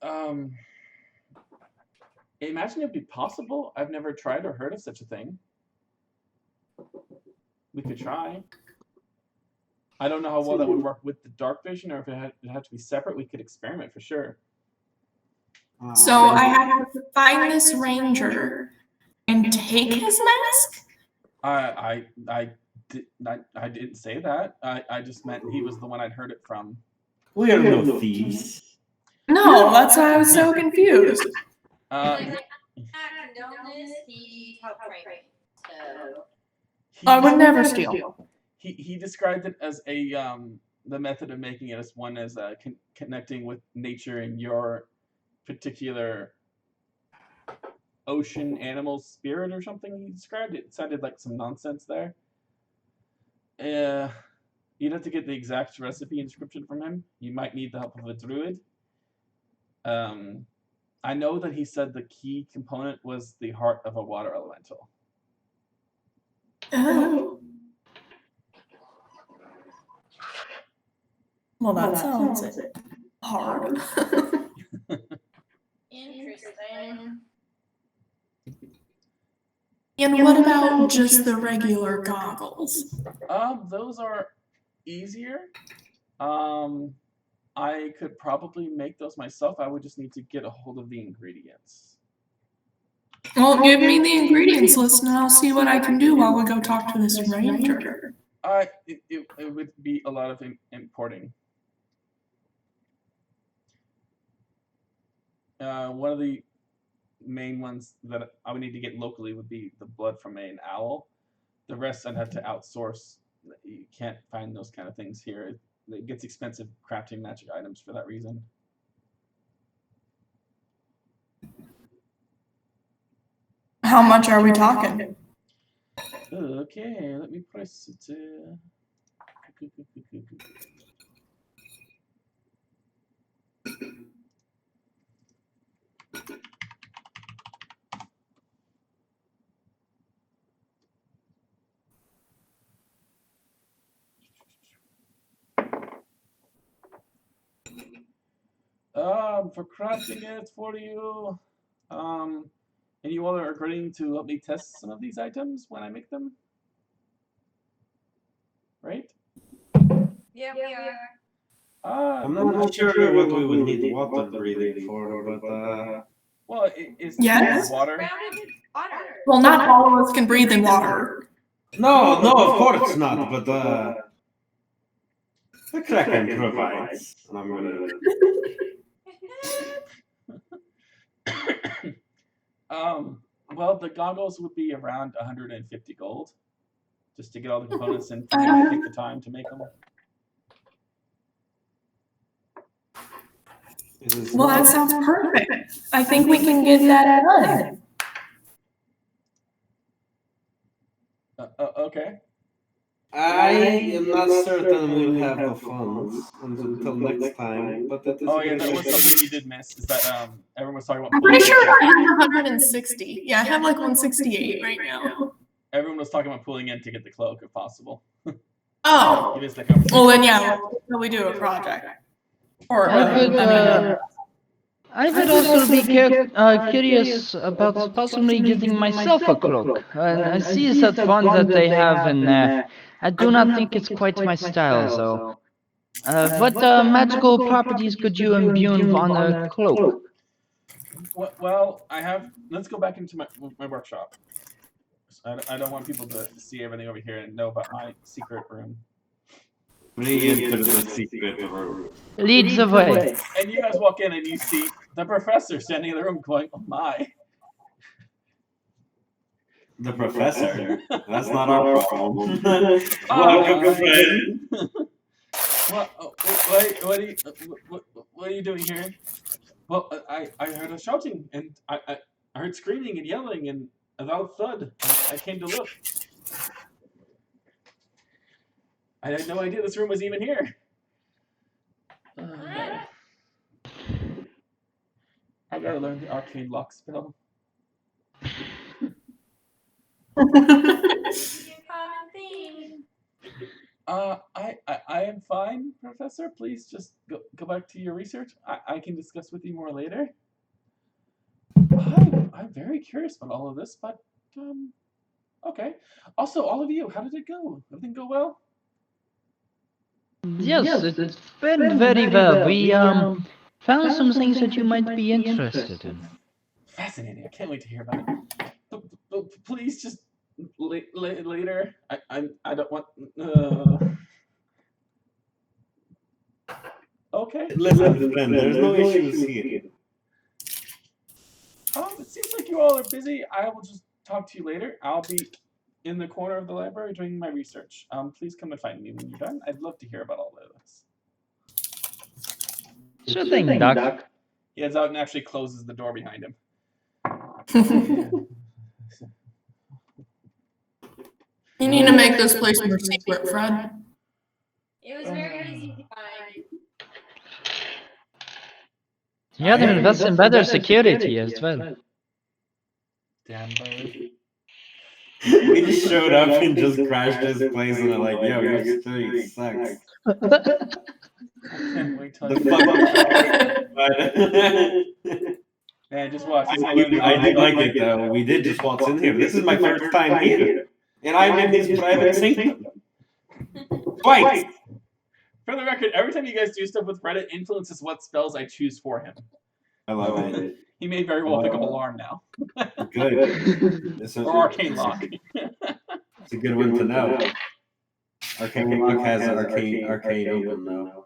imagine it'd be possible. I've never tried or heard of such a thing. We could try. I don't know how well that would work with the dark vision, or if it had to be separate. We could experiment for sure. So I have to find this ranger and take his mask? I didn't say that. I just meant he was the one I'd heard it from. We are no thieves. No, that's why I was so confused. He helped train me, so I would never steal. He described it as the method of making it as one as connecting with nature and your particular ocean animal spirit or something. He described it. It sounded like some nonsense there. You'd have to get the exact recipe and description from him. You might need the help of a druid. I know that he said the key component was the heart of a water elemental. Oh. Well, that sounds hard. interesting. And what about just the regular goggles? Those are easier. I could probably make those myself. I would just need to get a hold of the ingredients. Well, give me the ingredients list and I'll see what I can do while we go talk to this ranger. It would be a lot of importing. One of the main ones that I would need to get locally would be the blood from an owl. The rest I'd have to outsource. You can't find those kind of things here. It gets expensive crafting magic items for that reason. How much are we talking? Okay, let me press it. For crafting it for you. And you all are agreeing to help me test some of these items when I make them? Right? Yeah, we are. I'm not sure what we would need water breathing for, but well, is Yes. water? Grounded water. Well, not all of us can breathe in water. no, of course not. But the Kraken provides, and I'm gonna. Well, the goggles would be around 150 gold, just to get all the components and take the time to make them. Well, that sounds perfect. I think we can get that done. Okay. I am not certain we'll have the funds until next time, but that is. Oh yeah, that was something you did miss. Is that everyone was talking about? I'm pretty sure I have 160. Yeah, I have like 168 right now. Everyone was talking about pulling in to get the cloak if possible. Oh. You missed that conversation. Well, then yeah, we do a project. Or I would also be curious about possibly getting myself a cloak. I see that one that they have in there. I do not think it's quite my style, though. What magical properties could you imbue on a cloak? Well, I have. Let's go back into my workshop. I don't want people to see everything over here and know about my secret room. Brilliant to the secret room. Lead the way. And you guys walk in and you see the professor standing in the room going, "Oh my." The professor? That's not our problem. Welcome, friend. What are you doing here? Well, I heard a shouting and I heard screaming and yelling and a loud thud. I came to look. I had no idea this room was even here. I gotta learn the arcane lock spell. Common theme. I am fine, Professor. Please just go back to your research. I can discuss with you more later. I'm very curious about all of this, but okay. Also, all of you, how did it go? Everything go well? Yes, it went very well. We found some things that you might be interested in. Fascinating. I can't wait to hear about it. Please just later. I don't want. Okay. Listen, friend, there's no issues here. It seems like you all are busy. I will just talk to you later. I'll be in the corner of the library doing my research. Please come and find me when you're done. I'd love to hear about all of this. Sure thing, Doc. He heads out and actually closes the door behind him. You need to make this place more secret, Fred. It was very easy to find. You have to invest in better security as well. Damn bird. We just showed up and just crashed this place and they're like, yo, your security sucks. I can't wait till The fuck. Man, just watch. I did like it though. We did just waltz in here. This is my first time here. And I'm in his private sanctum. Twice! For the record, every time you guys do stuff with Fred, it influences what spells I choose for him. I love it. He may very well pick up Alarm now. Good. Or Arcane Lock. It's a good one to know. Arcane Lock has arcane open now.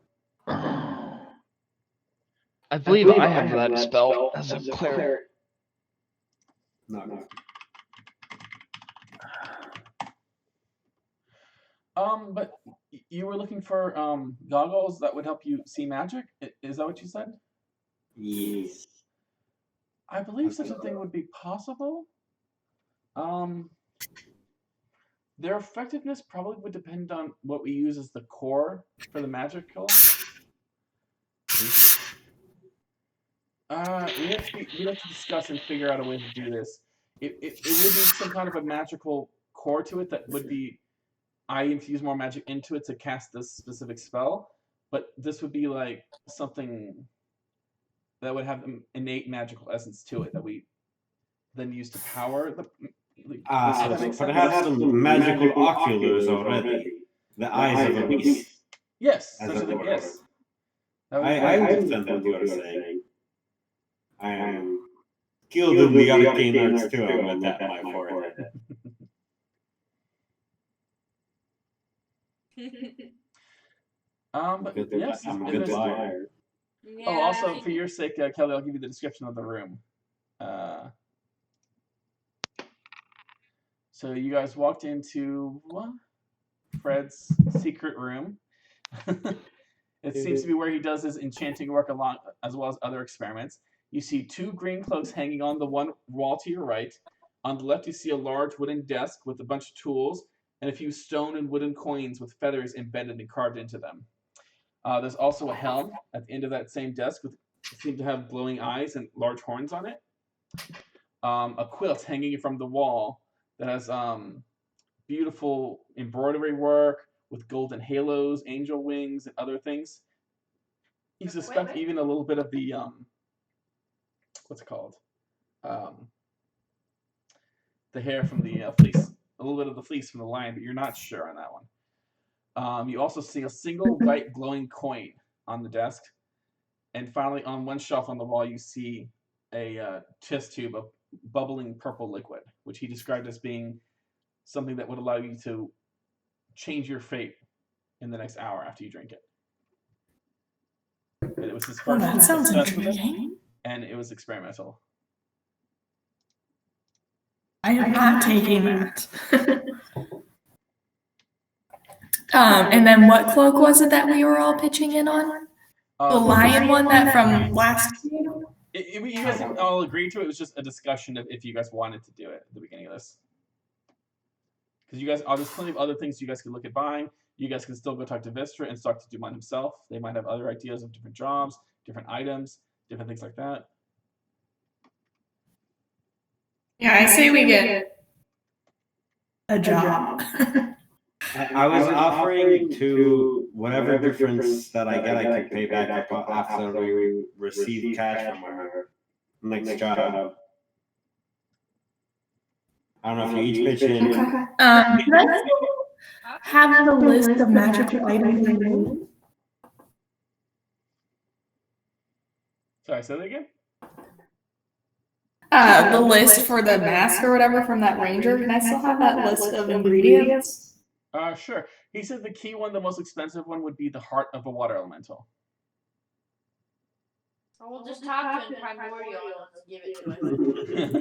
I believe I have that spell as a cleric. No. But you were looking for goggles that would help you see magic? Is that what you said? Yes. I believe such a thing would be possible. Their effectiveness probably would depend on what we use as the core for the magical. We'd have to discuss and figure out a way to do this. It would need some kind of a magical core to it that would be I infuse more magic into it to cast this specific spell, but this would be like something that would have an innate magical essence to it that we then use to power the. But it has some magical oculars already. The eyes of a beast. Yes, As essentially, it were. yes. I understand what you are saying. I am skilled in the arcane arts too. I'm with that, my forehead. But yes, I'm a it good is- liar. Oh, also for your sake, Kelly, I'll give you the description of the room. So you guys walked into Fred's secret room. It seems to be where he does his enchanting work along, as well as other experiments. You see 2 green cloaks hanging on the one wall to your right. On the left, you see a large wooden desk with a bunch of tools and a few stone and wooden coins with feathers embedded and carved into them. There's also a helm at the end of that same desk with seem to have glowing eyes and large horns on it. A quilt hanging from the wall that has beautiful embroidery work with golden halos, angel wings, and other ththings. You suspect even a little bit of the what's it called? The hair from the fleece. A little bit of the fleece from the lion, but you're not sure on that one. You also see a single white glowing coin on the desk. And finally, on one shelf on the wall, you see a test tube of bubbling purple liquid, which he described as being something that would allow you to change your fate in the next hour after you drink it. But it was his Oh, first that sounds success with it, intriguing. and it was experimental. I am not taking that. And then what cloak was it that we were all pitching in on? The lion one that from last year? You guys didn't all agree to it. It was just a discussion of if you guys wanted to do it at the beginning of this. Because you guys, there's plenty of other things you guys can look at buying. You guys can still go talk to Vistra and talk to Dumont himself. They might have other ideas of different jobs, different items, different things like that. Yeah, I say we get a job. I was offering to whatever difference that I get, I could pay back up after we receive cash from our next job. I don't know if you each pitch in. Can I have the list of magical items I need? Sorry, say that again? The list for the mask or whatever from that ranger. Can I still have that list of ingredients? Sure. He said the key one, the most expensive one, would be the heart of a water elemental. So we'll just talk to him primordial and let's give it to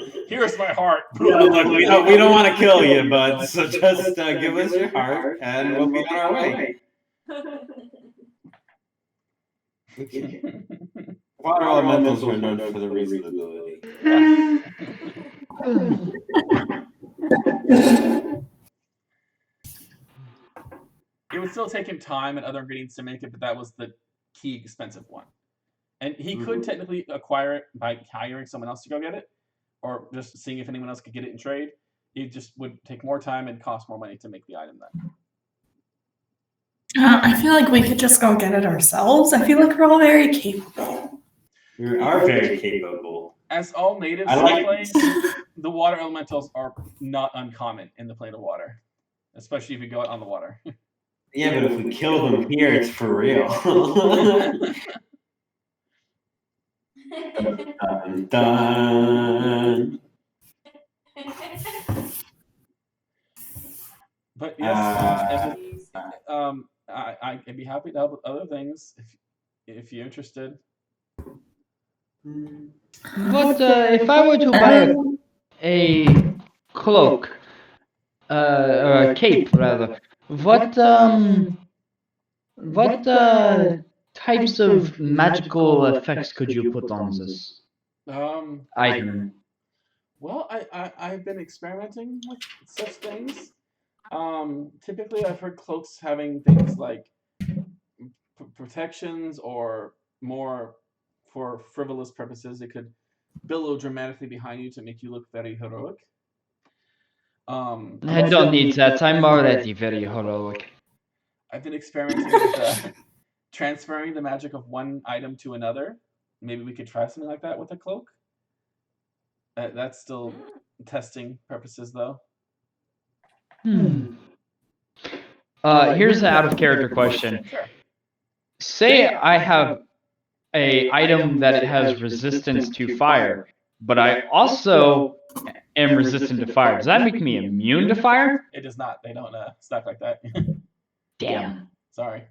us. Here's my heart. Look, we don't want to kill you, bud. So just give us your heart, and we'll be on our way. Water elementals are known for the reasonability. It would still take him time and other ingredients to make it, but that was the key expensive one. And he could technically acquire it by hiring someone else to go get it, or just seeing if anyone else could get it in trade. It just would take more time and cost more money to make the item then. I feel like we could just go get it ourselves. I feel like we're all very capable. We are very capable. As all natives I in like- the plane, the water elementals are not uncommon in the plane of water, especially if you go out on the water. Yeah, but if we kill them here, it's for real. Dun, dun. But yes, I'd be happy to help with other things if you're interested. But if I were to buy a cloak, or a cape rather, what types of magical effects could you put on this item? Well, I've been experimenting with such things. Typically, I've heard cloaks having things like protections or more for frivolous purposes. It could billow dramatically behind you to make you look very heroic. I don't need that. I'm already very heroic. I've been experimenting with transferring the magic of one item to another. Maybe we could try something like that with a cloak. That's still testing purposes, though. Here's an out of character question. Sure. Say I have a item that has resistance to fire, but I also am resistant to fire. Does that make me immune to fire? It does not. They don't stack like that. Damn. Sorry.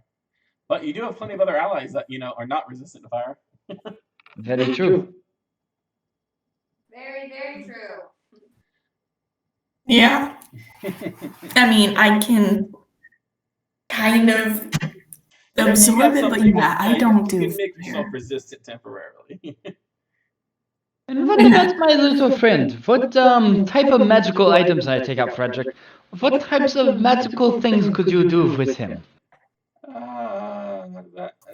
But you do have plenty of other allies that, are not resistant to fire. Very true. Very, very true. Yeah. I mean, I can kind of absorb it, but yeah, I don't do. You can make yourself resistant temporarily. And what about my little friend? What type of magical items I take out, Frederick? What types of magical things could you do with him? Is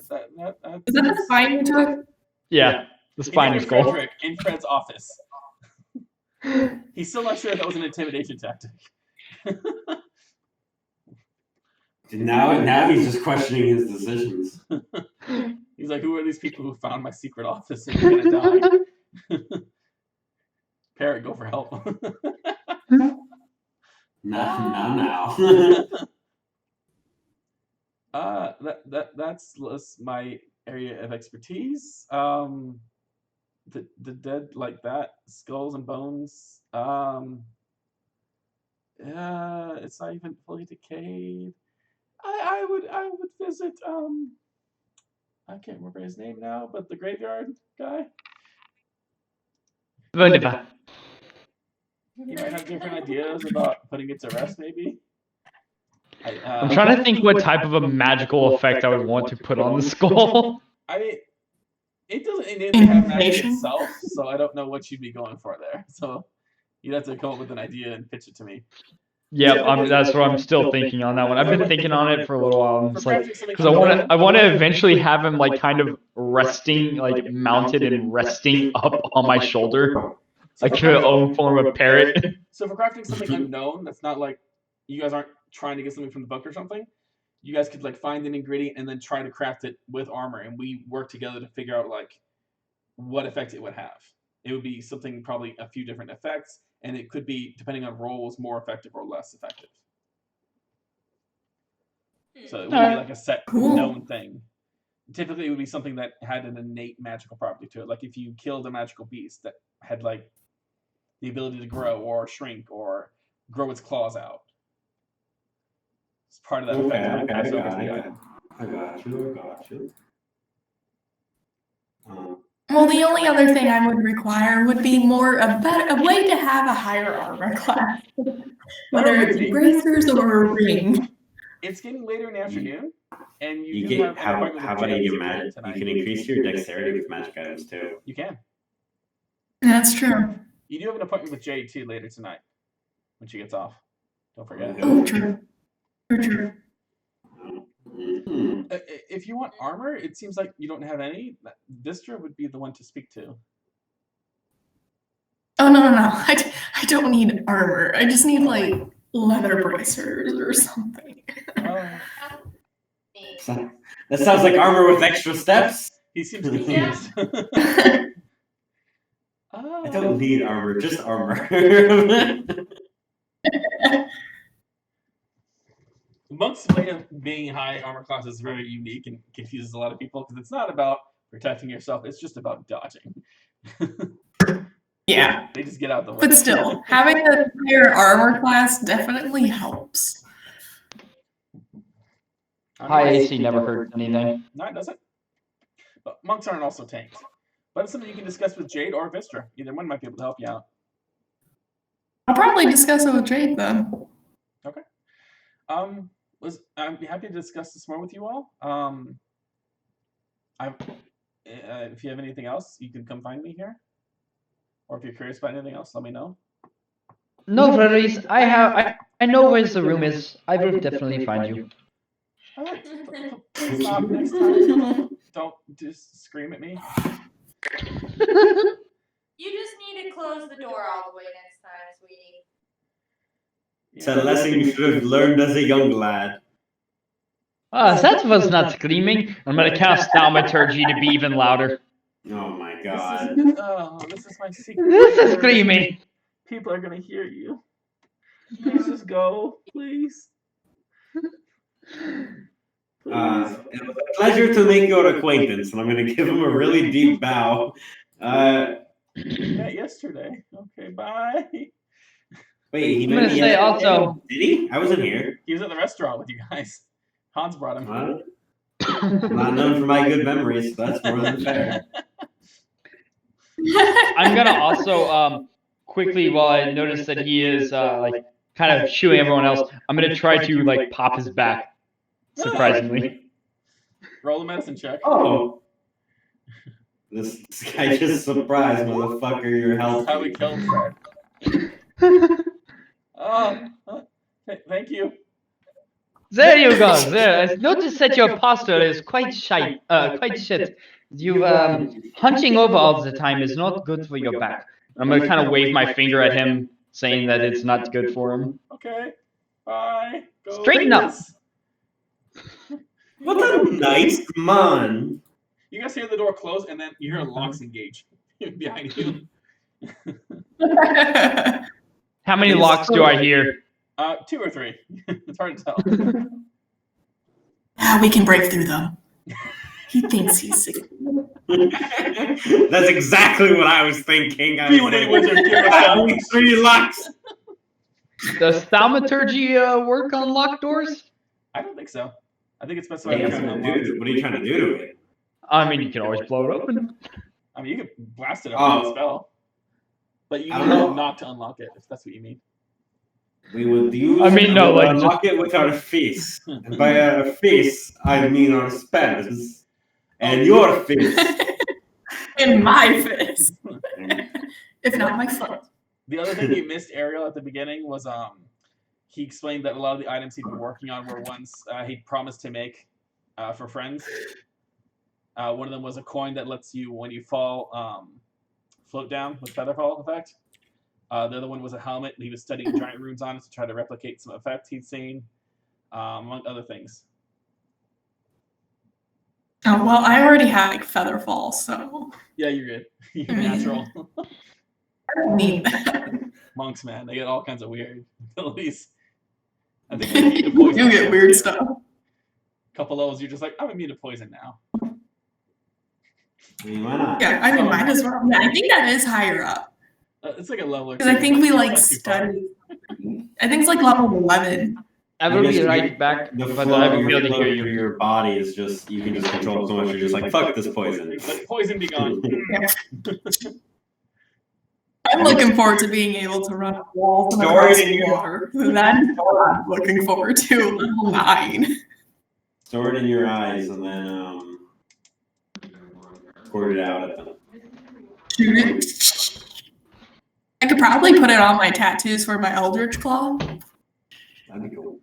that the spine you took? Yeah, the spine is gold. Frederick in Fred's office. He's still not sure if that was an intimidation tactic. Now he's just questioning his decisions. He's like, who are these people who found my secret office and you're gonna die? Parrot, go for help. Now. That's my area of expertise. The dead like that, skulls and bones. It's not even fully decayed. I would visit I can't remember his name now, but the graveyard guy. Wunderbar. He might have different ideas about putting it to rest, maybe. I'm trying to think what type of a magical effect I would want to put on the skull. I mean, it doesn't innately have magic itself, so I don't know what you'd be going for there. So you'd have to come up with an idea and pitch it to me. Yeah, that's what I'm still thinking on that one. I've been thinking on it for a little while. I'm just like, because I want to eventually have him like kind of resting, like mounted and resting up on my shoulder, like in an own form of parrot. So for crafting something unknown, that's not like you guys aren't trying to get something from the book or something. You guys could like find an ingredient and then try to craft it with armor, and we work together to figure out like what effect it would have. It would be something, probably a few different effects, and it could be, depending on roles, more effective or less effective. So it would be like a set known thing. Typically, it would be something that had an innate magical property to it. Like if you killed a magical beast that had like the ability to grow or shrink or grow its claws out. It's part of that effect. I got you. Well, the only other thing I would require would be a way to have a higher armor class, whether it be bracers or a ring. It's getting later in the afternoon, and you can how about you can increase your dexterity with magic items too. You can. That's true. You do have an appointment with Jade too later tonight when she gets off. Don't forget. Oh, true. True. If you want armor, it seems like you don't have any. Vistra would be the one to speak to. Oh, no. I don't need armor. I just need, like, leather bracers or something. That sounds like armor with extra steps. He seems confused. I don't need armor, just armor. Monk's way of being high armor class is very unique and confuses a lot of people because it's not about protecting yourself, it's just about dodging. Yeah. They just get out the way. But still, having a higher armor class definitely helps. High AC never hurt anything. No, it doesn't. But monks aren't also tanks. But it's something you can discuss with Jade or Vistra. Either one might be able to help you out. I'll probably discuss it with Jade then. Okay. I'd be happy to discuss this more with you all. If you have anything else, you can come find me here. Or if you're curious about anything else, let me know. No worries. I know where the room is. I will definitely find you. Alright, please stop next time. Don't just scream at me. You just need to close the door all the way next time, sweetie. It's a lesson you should have learned as a young lad. That was not screaming. I'm gonna cast thaumaturgy to be even louder. Oh my god. This is my secret. This is word. screaming. People are gonna hear you. Please just go, please. Please. It was a pleasure to make your acquaintance, and I'm going to give him a really deep bow. Met yesterday. Okay, bye. Wait, he I'm gonna met me say yesterday? also. Did he? I wasn't here. He was at the restaurant with you guys. Hans brought him. What? I'm not known for my good memories, so that's more than fair. I'm gonna also quickly, while I notice that he is like kind of shooing everyone else, I'm gonna try to like pop his back. Surprisingly. Roll a medicine check. Oh. This guy just surprised, motherfucker, your health. That's how we killed Fred. Thank you. There you go. There. I noticed that your posture is quite shite. Quite shit. You hunching over all the time is not good for your back. I'm gonna kind of wave my finger at him, saying that it's not good for him. Okay. Bye. Go Straighten up. Vegas. What a nice man. You guys hear the door close, and then you hear locks engage behind you. How many locks do I hear? 2 or 3. It's hard to tell. We can break through them. He thinks he's sick. That's exactly what I was thinking. I was Wizard, like, give us "Ah, some." 3 locks. Does thaumaturgy work on locked doors? I don't think so. I think it's What specified are you as trying to unlocked. do? What are you trying to do to it? I mean, you can always blow it open. I mean, you could blast it up with a spell. But you I need don't to know. knock to unlock it, if that's what you mean. We would use. I mean, no, like, unlock it with our fists, and by our fists, I mean our spells, and your fists. In my fist. If not my foot. The other thing you missed, Ariel, at the beginning was he explained that a lot of the items he'd been working on were ones he'd promised to make for friends. One of them was a coin that lets you, when you fall, float down with featherfall effect. The other one was a helmet. He was studying giant runes on it to try to replicate some effects he'd seen, among other things. Oh, well, I already have like featherfall, so Yeah, you're good. You're natural. I don't need that. Monks, man, they get all kinds of weird abilities. I think they need to poison. You get weird too. stuff. Couple levels, you're just like, I'm immune to poison now. I mean, why not? Yeah, I mean, might as well. Yeah, I think that is higher up. It's like a level. Because I think we like study. I think it's like level 11. I will be right back, The but flow I of will be your, able to flow hear through you. your body is just, you can just control so much, you're just like, fuck this poison. Let poison be gone. I'm looking forward to being able to run walls and Store it across in your- water. That's what I'm looking forward to. Level 9. Store it in your eyes and then squirt it out at them. Shoot it. I could probably put it on my tattoos for my Eldritch Claw. That'd be cool.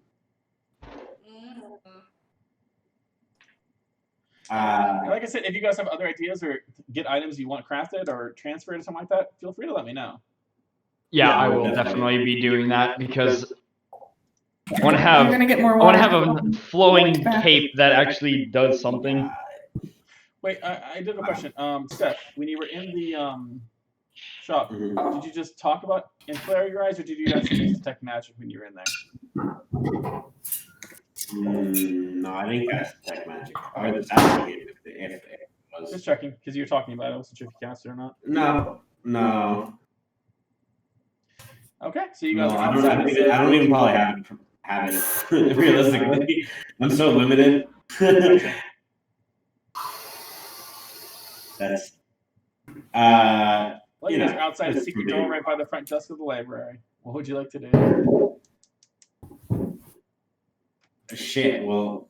Like I said, if you guys have other ideas or get items you want crafted or transferred or something like that, feel free to let me know. Yeah, Yeah, I will definitely. definitely be doing that because I want to You're have gonna get more I want to water. have a flowing cape that actually does something. Wait, I did have a question. Steph, when you were in the shop, Mhm. did you just talk about and flare your eyes, or did you actually detect magic when you were in there? No, I didn't cast detect magic. I was asking if it was. Just checking, because you were talking about it. I wasn't sure if you cast it or not. No. Okay, so you No, guys are I outside don't, of the I don't even probably have it realistically. I'm so limited. That's Well, you you guys know, are outside the it's secret pretty- door right by the front desk of the library. What would you like to do? shit. Well,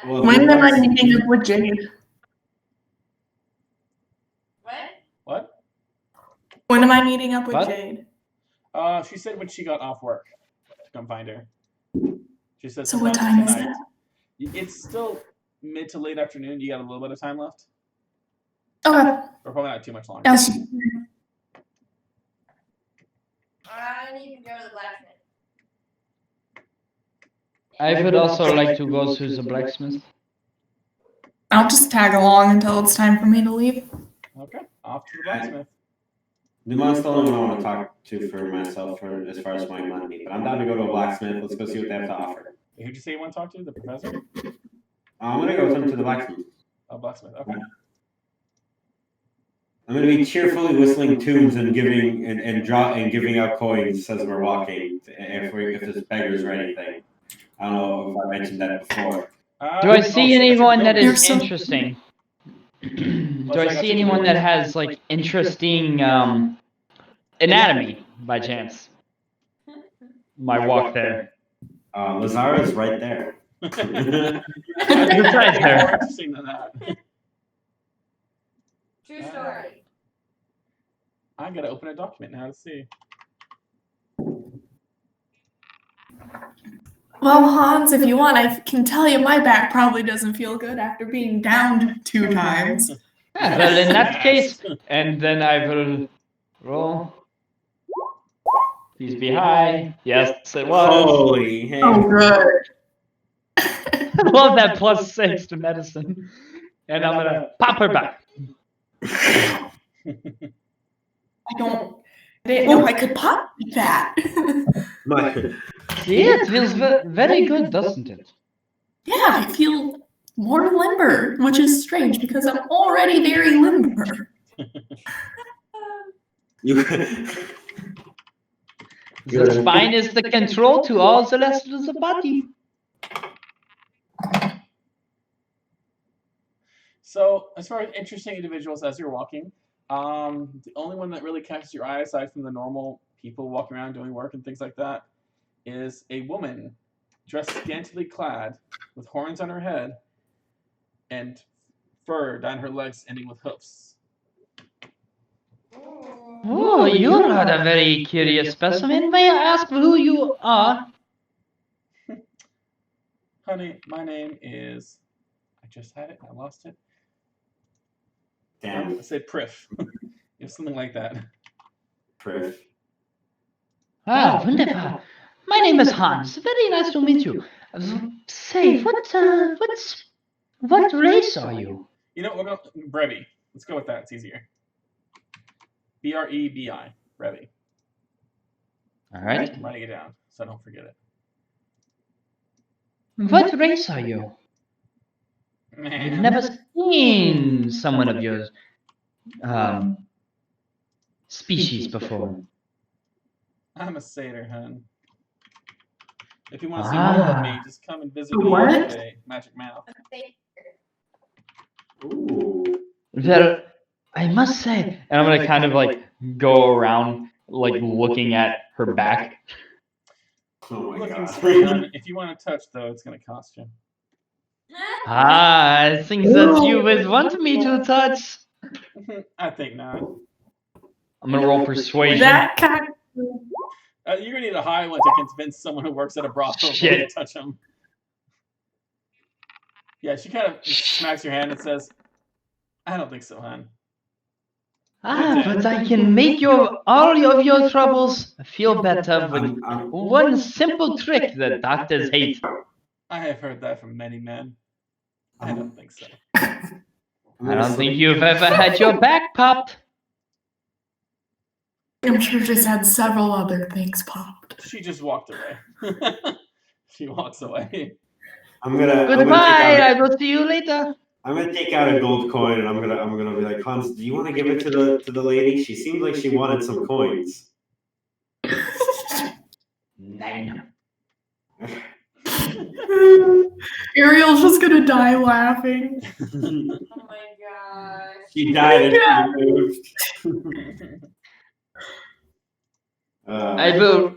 When am I meeting up with Jade? What? What? When am I meeting up with What? Jade? She said when she got off work to come find her. She said. So what time is that? It's still mid to late afternoon. You got a little bit of time left. Okay. Or probably not too much longer. Yes. I need to go to the blacksmith. I would also like to go to the blacksmith. I'll just tag along until it's time for me to leave. Okay, off to the blacksmith. Dumon's the only one I want to talk to for myself for as far as my money. But I'm down to go to a blacksmith. Let's go see what they have to offer. Who'd you say you want to talk to? The professor? I'm gonna go with him to the blacksmith. Oh, blacksmith. Okay. I'm gonna be cheerfully whistling tunes and giving and giving out coins as we're walking. If there's beggars or anything. I don't know if I mentioned that before. Do I see anyone that You're is so- interesting? Do I see anyone that has like interesting anatomy by chance? My walk there. Lazara's right there. Besides More her. interesting than that. True story. I gotta open a document now to see. Well, Hans, if you want, I can tell you my back probably doesn't feel good after being downed 2 times. Well, in that case, and then I will roll. Please be high. Yes, it was. Holy hey. Oh, good. I love that +6 to medicine. And I'm gonna pop her back. I didn't know I could pop that. See, it feels very good, doesn't it? Yeah, I feel more limber, which is strange because I'm already very limber. The spine is the control to all the rest of the body. So, as far as interesting individuals as you're walking, the only one that really catches your eye, aside from the normal people walking around doing work and things like that, is a woman dressed scantily clad, with horns on her head, and fur down her legs ending with hoofs. Oh, you're not a very curious specimen. May I ask who you are? Honey, my name is... I just had it, I lost it. Damn. I said Priff. It was something like that. Priff. Ah, wonderful. My name is Hans. Very nice to meet you. Say, what race are you? You know, we're going to... Brevi. Let's go with that, it's easier. B-R-E-B-I. Brevi. All right. I'm writing it down, so I don't forget it. What race are you? I've Man. never seen someone of your species before. I'm a satyr, hun. If you want to see more of me, just come and visit me What? at a Magic Mouth. Ooh. Well, I must say, and I'm gonna kind of like go around, like looking at her back. Oh my Looking god. straight, hun. If you want to touch, though, it's going to cost you. Ah, things that you would want me to touch. I think not. I'm gonna roll persuasion. That kind You're going to need a high one to convince someone who works at a brothel to Shit. touch him. Yeah, she kind of smacks your hand and says, I don't think so, hon. Ah, but I can make all of your troubles feel better with one simple trick that doctors hate. I have heard that from many men. I don't think so. I don't think you've ever had your back popped. I'm sure just had several other things popped. She just walked away. She walks away. I'm gonna Goodbye, I will see you later. I'm gonna take out a gold coin and I'm gonna be like, Hans, do you want to give it to the lady? She seemed like she wanted some coins. 9. Ariel's just gonna die laughing. Oh my gosh. She died and she moved.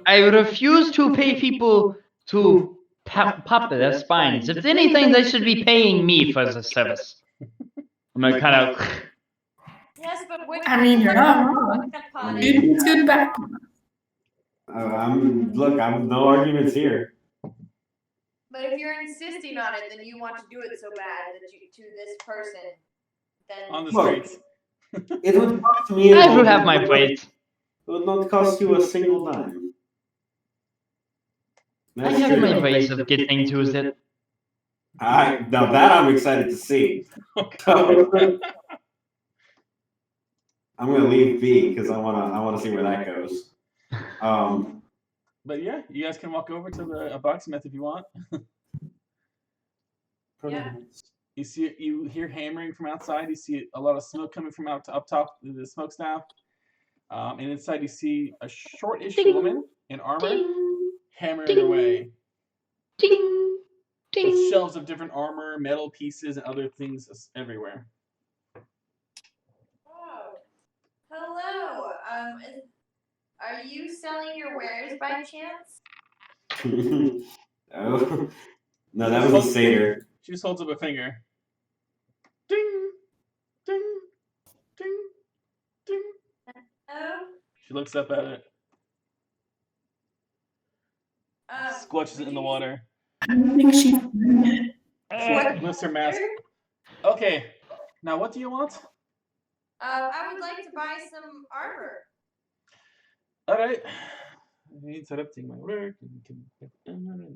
I refuse to pay people to pop their spines. If anything, they should be paying me for the service. I'm gonna kind of. Yes, but I mean, you're not wrong. It's good back. I'm no arguments here. But if you're insisting on it, then you want to do it so bad that you to this person, then On the Look. streets. It would cost me. I will have my plate. It would not cost you a single dime. I have my ways of getting to it. Now that I'm excited to see. Okay. I'm gonna leave B because I wanna see where that goes. But yeah, you guys can walk over to the blacksmith if you want. Yeah. You hear hammering from outside. You see a lot of smoke coming from up top the smokestack. And inside you see a short-ish woman in armor hammering away. Ding, With shelves of different armor, metal pieces, and other things everywhere. Oh, hello. Are you selling your wares by chance? Oh. No, that was a satyr. She just holds up a finger. Ding, ding, ding, ding. Oh. She looks up at it, squelches it in the water. I don't think she's. She lifts her mask. Okay, now what do you want? I would like to buy some armor. All right. Interrupting my work and can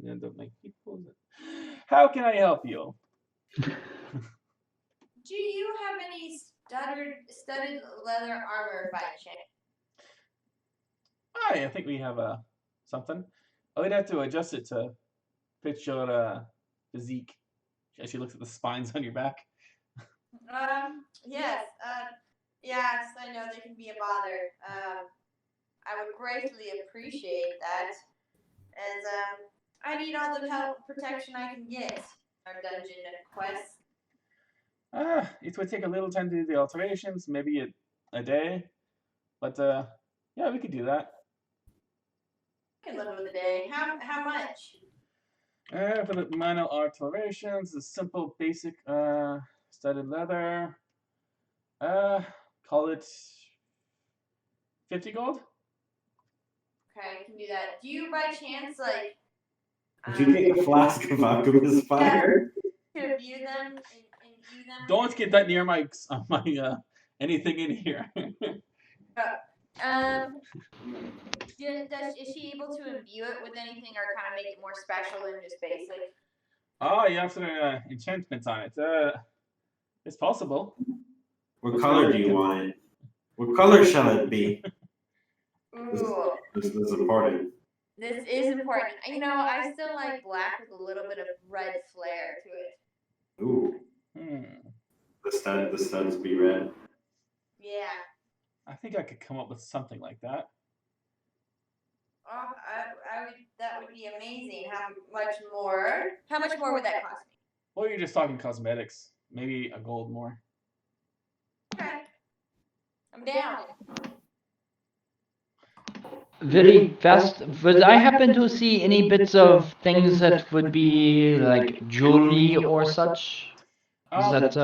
end up my people. How can I help you? Do you have any studded leather armor by chance? I think we have something. Oh, we'd have to adjust it to fit your physique. As she looks at the spines on your back. Yes. Yes, I know they can be a bother. I would greatly appreciate that, as I need all the help and protection I can get. Our dungeon quest. It would take a little time to do the alterations, maybe a day, but yeah, we could do that. I can live with a day. How much? For the minor alterations, the simple basic studded leather. Call it 50 gold. Okay, I can do that. Do you by chance like? Did you take a flask of alchemist fire? To view them and view them. Don't get that near my anything in here. Is she able to imbue it with anything or kind of make it more special than just basic? Oh, you have some enchantments on it. It's possible. What color do you want it? What color shall it be? Ooh. This is important. This is important. You know, I still like black with a little bit of red flair to it. Ooh. The studs be red. Yeah. I think I could come up with something like that. Oh, I would. That would be amazing. How much more? How much more would that cost me? Well, you're just talking cosmetics. Maybe a gold more. Okay. I'm down. Very fast. Would I happen to see any bits of things that would be like jewelry or such? Is that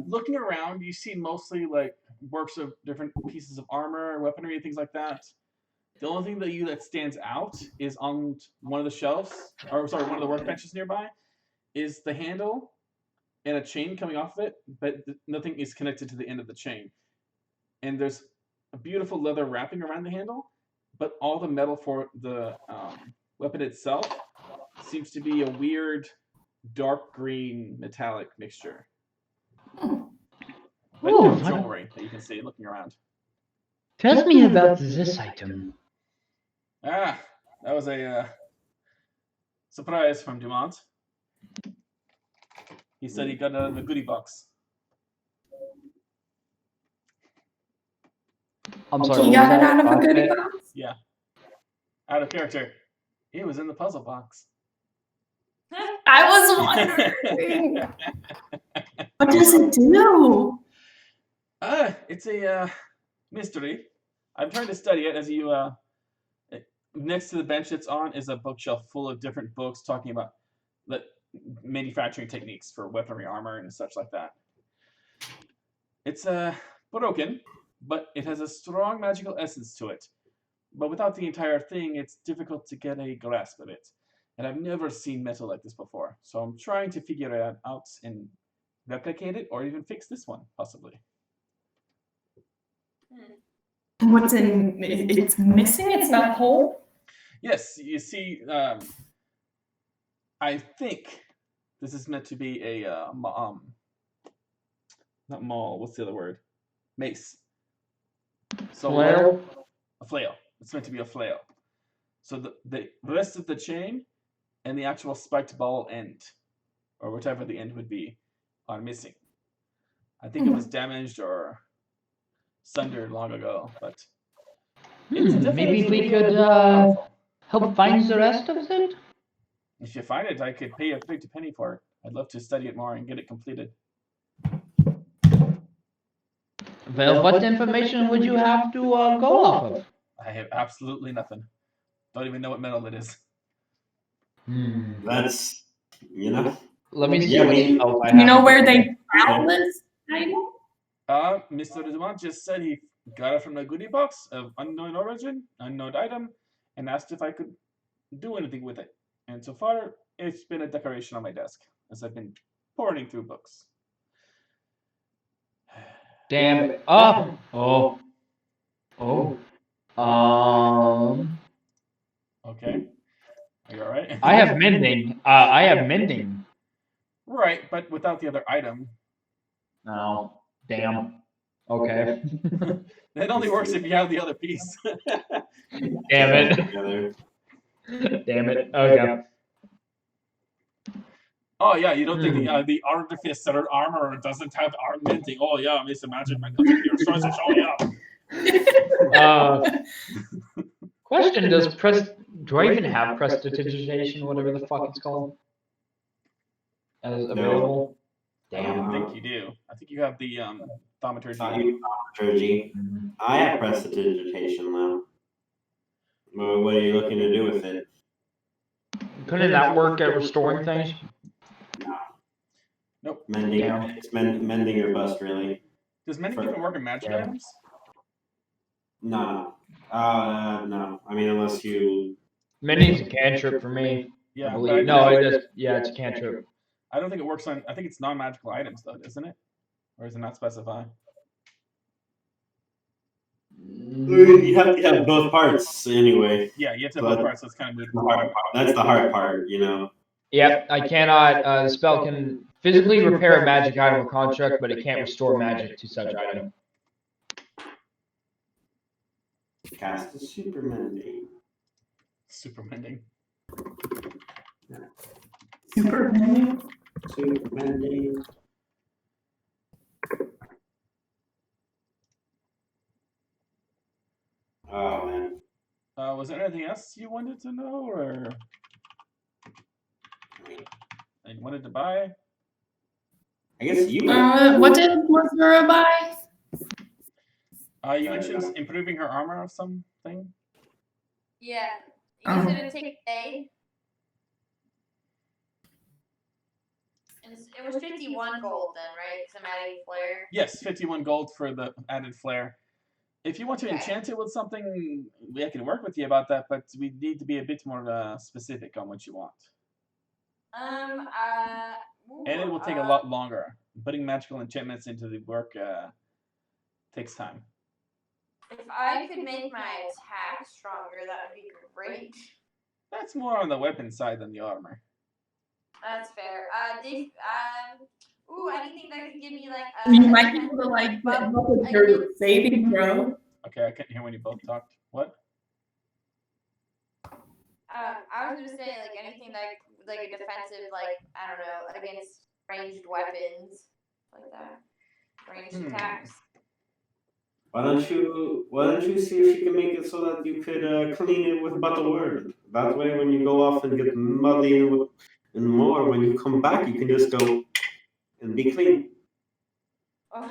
Looking around, you see mostly like works of different pieces of armor, weaponry, things like that. The only thing that stands out is on one of the shelves, or sorry, one of the workbenches nearby, is the handle and a chain coming off of it, but nothing is connected to the end of the chain. And there's a beautiful leather wrapping around the handle, but all the metal for the weapon itself seems to be a weird dark green metallic mixture. But no jewelry that you can see looking around. Tell me about this item. That was a surprise from Dumont. He said he got it out of the goodie box. I'm sorry. You got it out of a goodie box? Yeah. Out of character. It was in the puzzle box. I was wondering. What does it do? It's a mystery. I'm trying to study it as you. Next to the bench it's on is a bookshelf full of different books talking about the manufacturing techniques for weaponry, armor, and such like that. It's broken, but it has a strong magical essence to it. but without the entire thing, it's difficult to get a grasp of it. And I've never seen metal like this before, so I'm trying to figure it out and replicate it, or even fix this one, possibly. What's in? It's missing. It's not whole. Yes, you see, I think this is meant to be a not maul. What's the other word? Mace. So Flail? a flail. It's meant to be a flail. So the rest of the chain and the actual spiked ball end, or whatever the end would be, are missing. I think it was damaged or sundered long ago, but it's Maybe we definitely could powerful. help find the rest of it? If you find it, I could pay a pretty penny for it. I'd love to study it more and get it completed. Well, what information would you have to go off of? I have absolutely nothing. Don't even know what metal it is. That's, you know. Let me see Yeah, what we- else I Do you know have. where they found this item? Mr. Dumont just said he got it from the goodie box of unknown origin, unknown item, and asked if I could do anything with it. And so far, it's been a decoration on my desk as I've been pouring through books. Damn it. Oh. Okay. Are you alright? I have mending. I have mending. Right, but without the other item. No. Damn. Okay. It only works if you have the other piece. Damn it. Together. Damn it. Okay. Oh yeah, you don't think the artificer armor doesn't have arm mending? Oh yeah, Mr. Magic Man comes your sources. Oh yeah. Question: do I even have prestidigitation, whatever the fuck it's called, as available? I don't Damn. think you do. I think you have the thaumaturgy. Thaumaturgy. I have prestidigitation now. Well, what are you looking to do with it? Couldn't that work at restoring things? Nope. Mending. Damn. It's mending your bust, really. Does mending even work in magic Yeah. items? No. No. I mean, unless you. Mending's a cantrip for me. Yeah, I but believe. No, it does. Yeah, it's a cantrip. I don't think it works on. I think it's non-magical items, though, isn't it? Or is it not specified? You have to have both parts anyway. Yeah, you have to have both parts. So it's kind of moot. That's the hard part, you know. Yep, I cannot. The spell can physically repair a magic item or construct, but it can't restore magic to such item. Cast a super mending. Super mending. Super menu. Super mending. Oh man. Was there anything else you wanted to know, or you wanted to buy? I guess you. What did Lazura buy? You mentioned improving her armor or something. Yeah. You said it'd take a day. And it was 51 gold then, right? Because I'm adding flare. Yes, 51 gold for the added flare. If you want to enchant it with something, I can work with you about that, but we need to be a bit more specific on what you want. And it will take a lot longer. Putting magical enchantments into the work takes time. If I could make my attack stronger, that would be great. That's more on the weapon side than the armor. That's fair. Anything that could give me like You might be able to like help with your saving throw. Okay, I couldn't hear when you both talked. What? I was gonna say like anything like a defensive, like I don't know, against ranged weapons like that, ranged attacks. Why don't you see if you can make it so that you could clean it with bottle word? That way, when you go off and get muddy and more, when you come back, you can just go and be clean. Oh.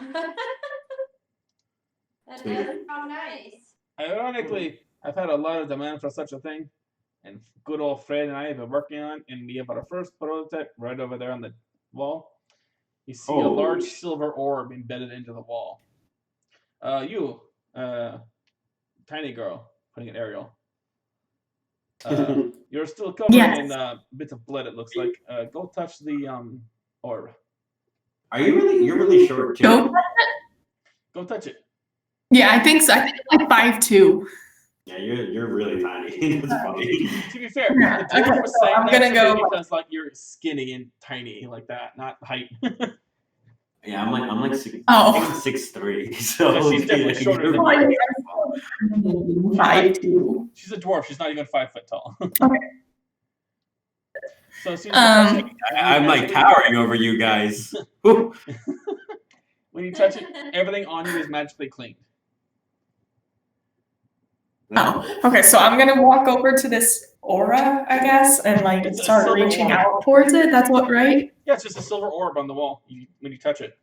That does sound nice. Ironically, I've had a lot of demand for such a thing, and good old Fred and I have been working on it, and we have our first prototype right over there on the wall. You see a large silver orb embedded into the wall. Tiny girl, putting it aerial. You're still covered Yes. in bits of blood. It looks like. Go touch the orb. Are you really? You're really short too. Go. Go touch it. Yeah, I think so. I think it's like 5'2". Yeah, you're really tiny. That's funny. To be fair, Yeah, the dwarf okay, was so saying I'm that gonna to go, me because like you're skinny and tiny like that, not height. Yeah, I'm like six, Oh. I think I'm 6'3", so Yeah, she's definitely yeah, shorter you're than really- you. 5'2". She's a dwarf. She's not even 5 foot tall. Okay. So as soon as you touch it, I'm like towering over you guys. Whew. when you touch it, everything on you is magically cleaned. Oh, okay. So I'm gonna walk over to this aura, I guess, and like It's a start silver reaching orb. out towards it. That's what, right? Yeah, it's just a silver orb on the wall when you touch it.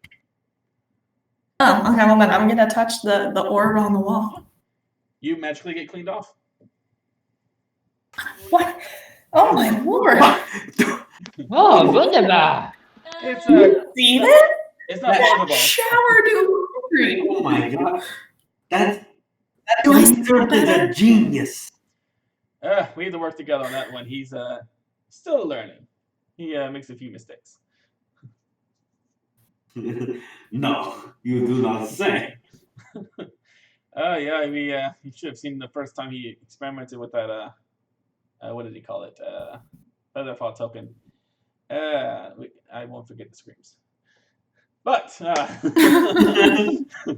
Oh, okay. Well, then I'm gonna touch the orb on the wall. You magically get cleaned off. What? Oh my lord! Oh, wunderbar. It's See that? it's not portable. Shower do laundry. Oh my god, that Do I intern smell is better? a genius. We have to work together on that one. He's still learning. He makes a few mistakes. No, you do not say. Yeah, you should have seen the first time he experimented with that. What did he call it? Featherfall token. I won't forget the screams. But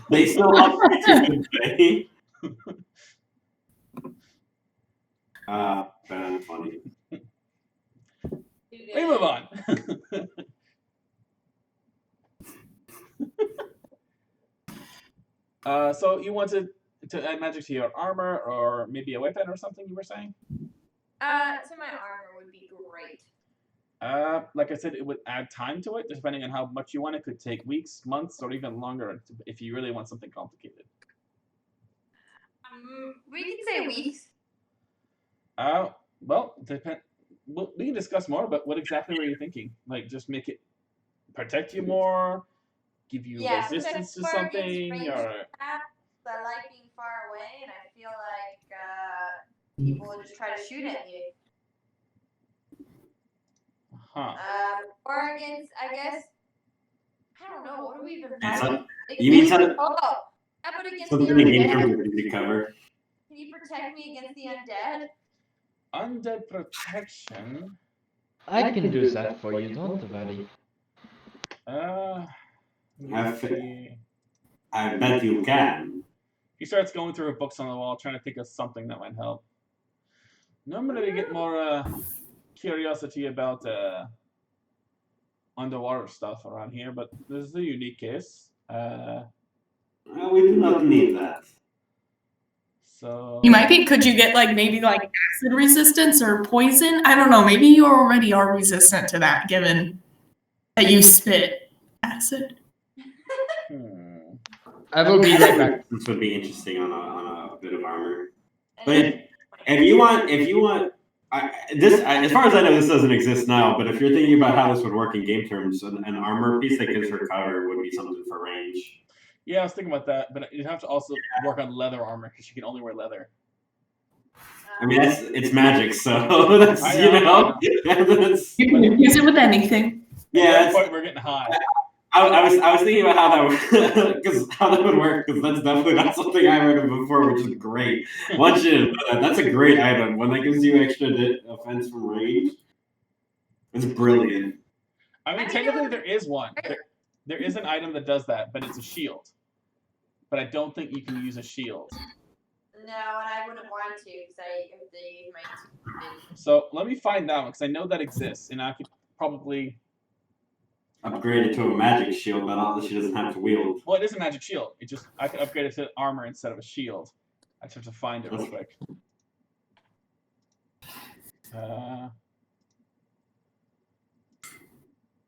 They still operate to today. Bad funny. we move on. So you wanted to add magic to your armor, or maybe a weapon or something? You were saying. So my armor would be great. Like I said, it would add time to it, depending on how much you want. It could take weeks, months, or even longer if you really want something complicated. We can say weeks. Well, we can discuss more, but what exactly were you thinking? Like, just make it protect you more, give you resistance to something, or I like being far away, and I feel like people will just try to shoot at you. huh? Or against, I guess. I don't know. What do we even It's find? like- you mean something? Oh, how about against the Something in game undead? terms that you cover. Can you protect me against the undead? Undead protection. I can do that for you, don't worry. Let me I've- see. I bet you can. He starts going through her books on the wall, trying to think of something that might help. Normally, we get more curiosity about underwater stuff around here, but this is a unique case. Well, we do not need that. So You might be. Could you get like maybe like acid resistance or poison? I don't know. Maybe you already are resistant to that, given that you spit acid. I will be right back. This would be interesting on a bit of armor. But if you want, as far as I know, this doesn't exist now. But if you're thinking about how this would work in game terms, an armor piece that gives her cover would be something for range. Yeah, I was thinking about that, but you'd have to also work on leather armor because she can only wear leather. I mean, it's magic, so that's I you know. know. That's, You can use it with anything. At yeah, that point, we're getting high. I was thinking about how that would work because that's definitely not something I heard of before, which is great. Once you that's a great item. One that gives you extra offense from range. It's brilliant. I mean, technically, there is one. There is an item that does that, but it's a shield. But I don't think you can use a shield. No, and I wouldn't want to because I have to use my. So let me find that one because I know that exists, and I could probably. Upgrade it to a magic shield that she doesn't have to wield. Well, it is a magic shield. I could upgrade it to armor instead of a shield. I just have to find it real quick.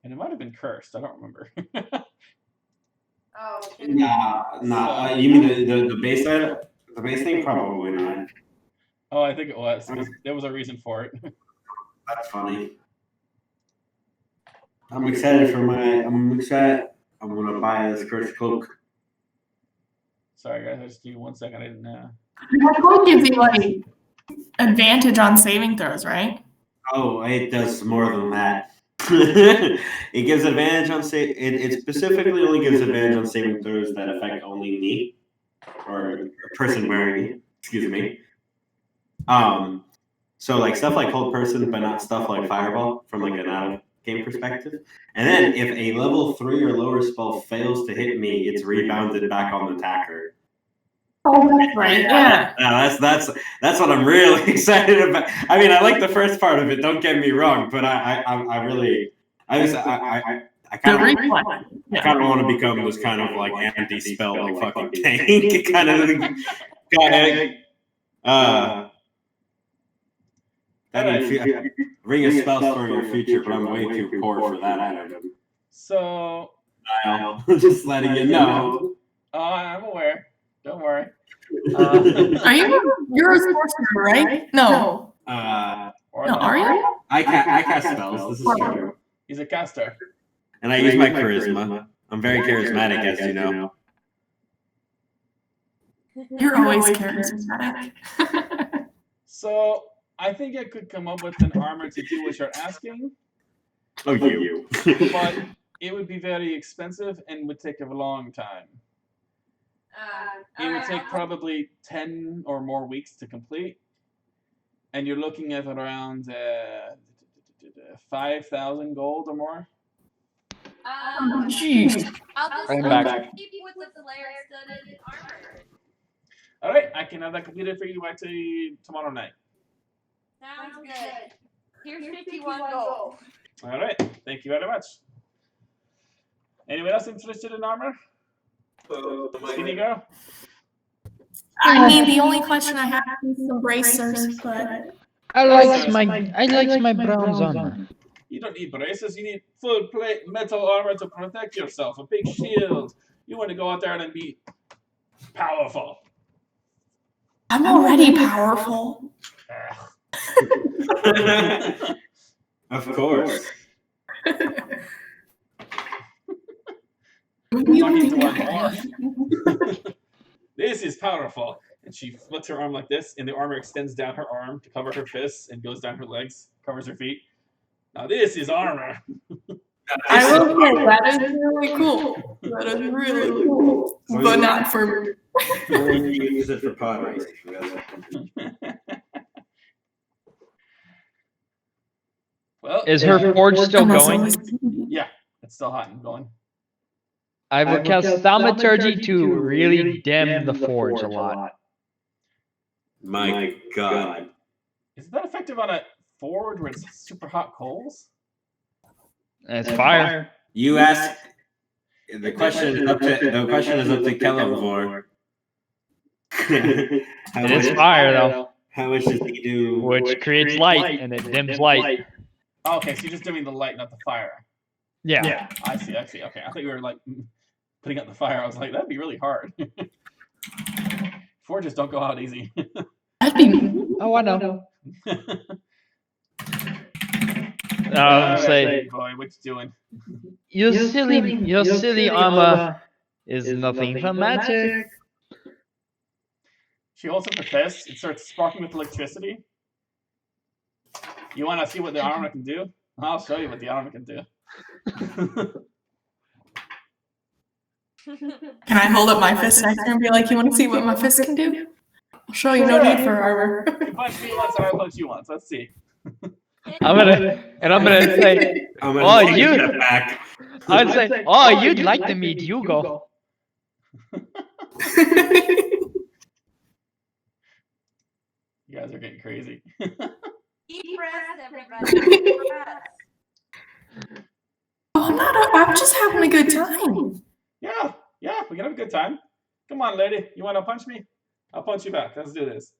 And it might have been cursed. I don't remember. Oh. Nah. You mean the base item? The base thing? Probably not. Oh, I think it was. There was a reason for it. That's funny. I'm excited. I'm gonna buy this cursed cloak. Sorry, guys. Just give me 1 second. I didn't. That code gives you like advantage on saving throws, right? Oh, it does more than that. It gives advantage on it specifically only gives advantage on saving throws that affect only me or a person wearing it. Excuse me. So like stuff like hold person, but not stuff like fireball from like an out of game perspective. And then if a level 3 or lower spell fails to hit me, it's rebounded back on the attacker. Oh, that's right. Yeah. That's what I'm really excited about. I mean, I like the first part of it. Don't get me wrong, but I kind of want to become this kind of like anti-spell like fucking tank kind of guy. Ring of spell storing your future, but I'm way too poor for that item. So, Just letting you know. I'm aware. Don't worry. Are you're a sorcerer, right? No. Or No, are you? I cast spells. This is true. He's a caster. And I use my charisma. I'm very charismatic, as you know. You're always charismatic. So, I think I could come up with an armor to do what you're asking, Oh, you. but it would be very expensive and would take a long time. It would take probably 10 or more weeks to complete. And you're looking at around 5,000 gold or more. Oh, jeez. I'll just I'm leave back. you with the flare-studded armor. All right, I can have that completed for you by tomorrow night. Sounds good. Here's 51 gold. All right, thank you very much. Anyone else interested in armor? Skinny girl? I mean, the only question I have is some bracers, but I like my bronze armor. You don't need braces. You need full plate metal armor to protect yourself. A big shield. You want to go out there and be powerful. I'm already powerful. Of course. You need to want more. This is powerful. And she flicks her arm like this, and the armor extends down her arm to cover her fists and goes down her legs, covers her feet. Now this is armor. I will say that is really cool. That is really cool, but not for me. You use it for pod racing. Well, Is her forge still going? yeah, it's still hot and going. I would cast thaumaturgy to really dim the forge a lot. My God. Is that effective on a forge where it's super hot coals? It's fire. You ask. The question is up to Kellamvor. It is fire though, How much does he do? which creates light and it dims light. Oh, okay, so you're just doing the light, not the fire. Yeah. I see. Okay, I thought you were like putting out the fire. I was like, that'd be really hard. Forges don't go out easy. That'd be Oh, I know. Say, boy, what you doing? your silly armor is nothing but magic. She holds up the fist. It starts sparking with electricity. You want to see what the armor can do? I'll show you what the armor can do. Can I hold up my fist next to her and be like, you want to see what my fist can do? I'll show you, no need for armor. You punch me once and I punch you once. Let's see. I'm gonna say, oh, you. I'd say, oh, you'd like to meet Hugo. You guys are getting crazy. Deep breath, everybody. Deep breath. Oh, I'm just having a good time. Yeah, we can have a good time. Come on, lady. You want to punch me? I'll punch you back. Let's do this.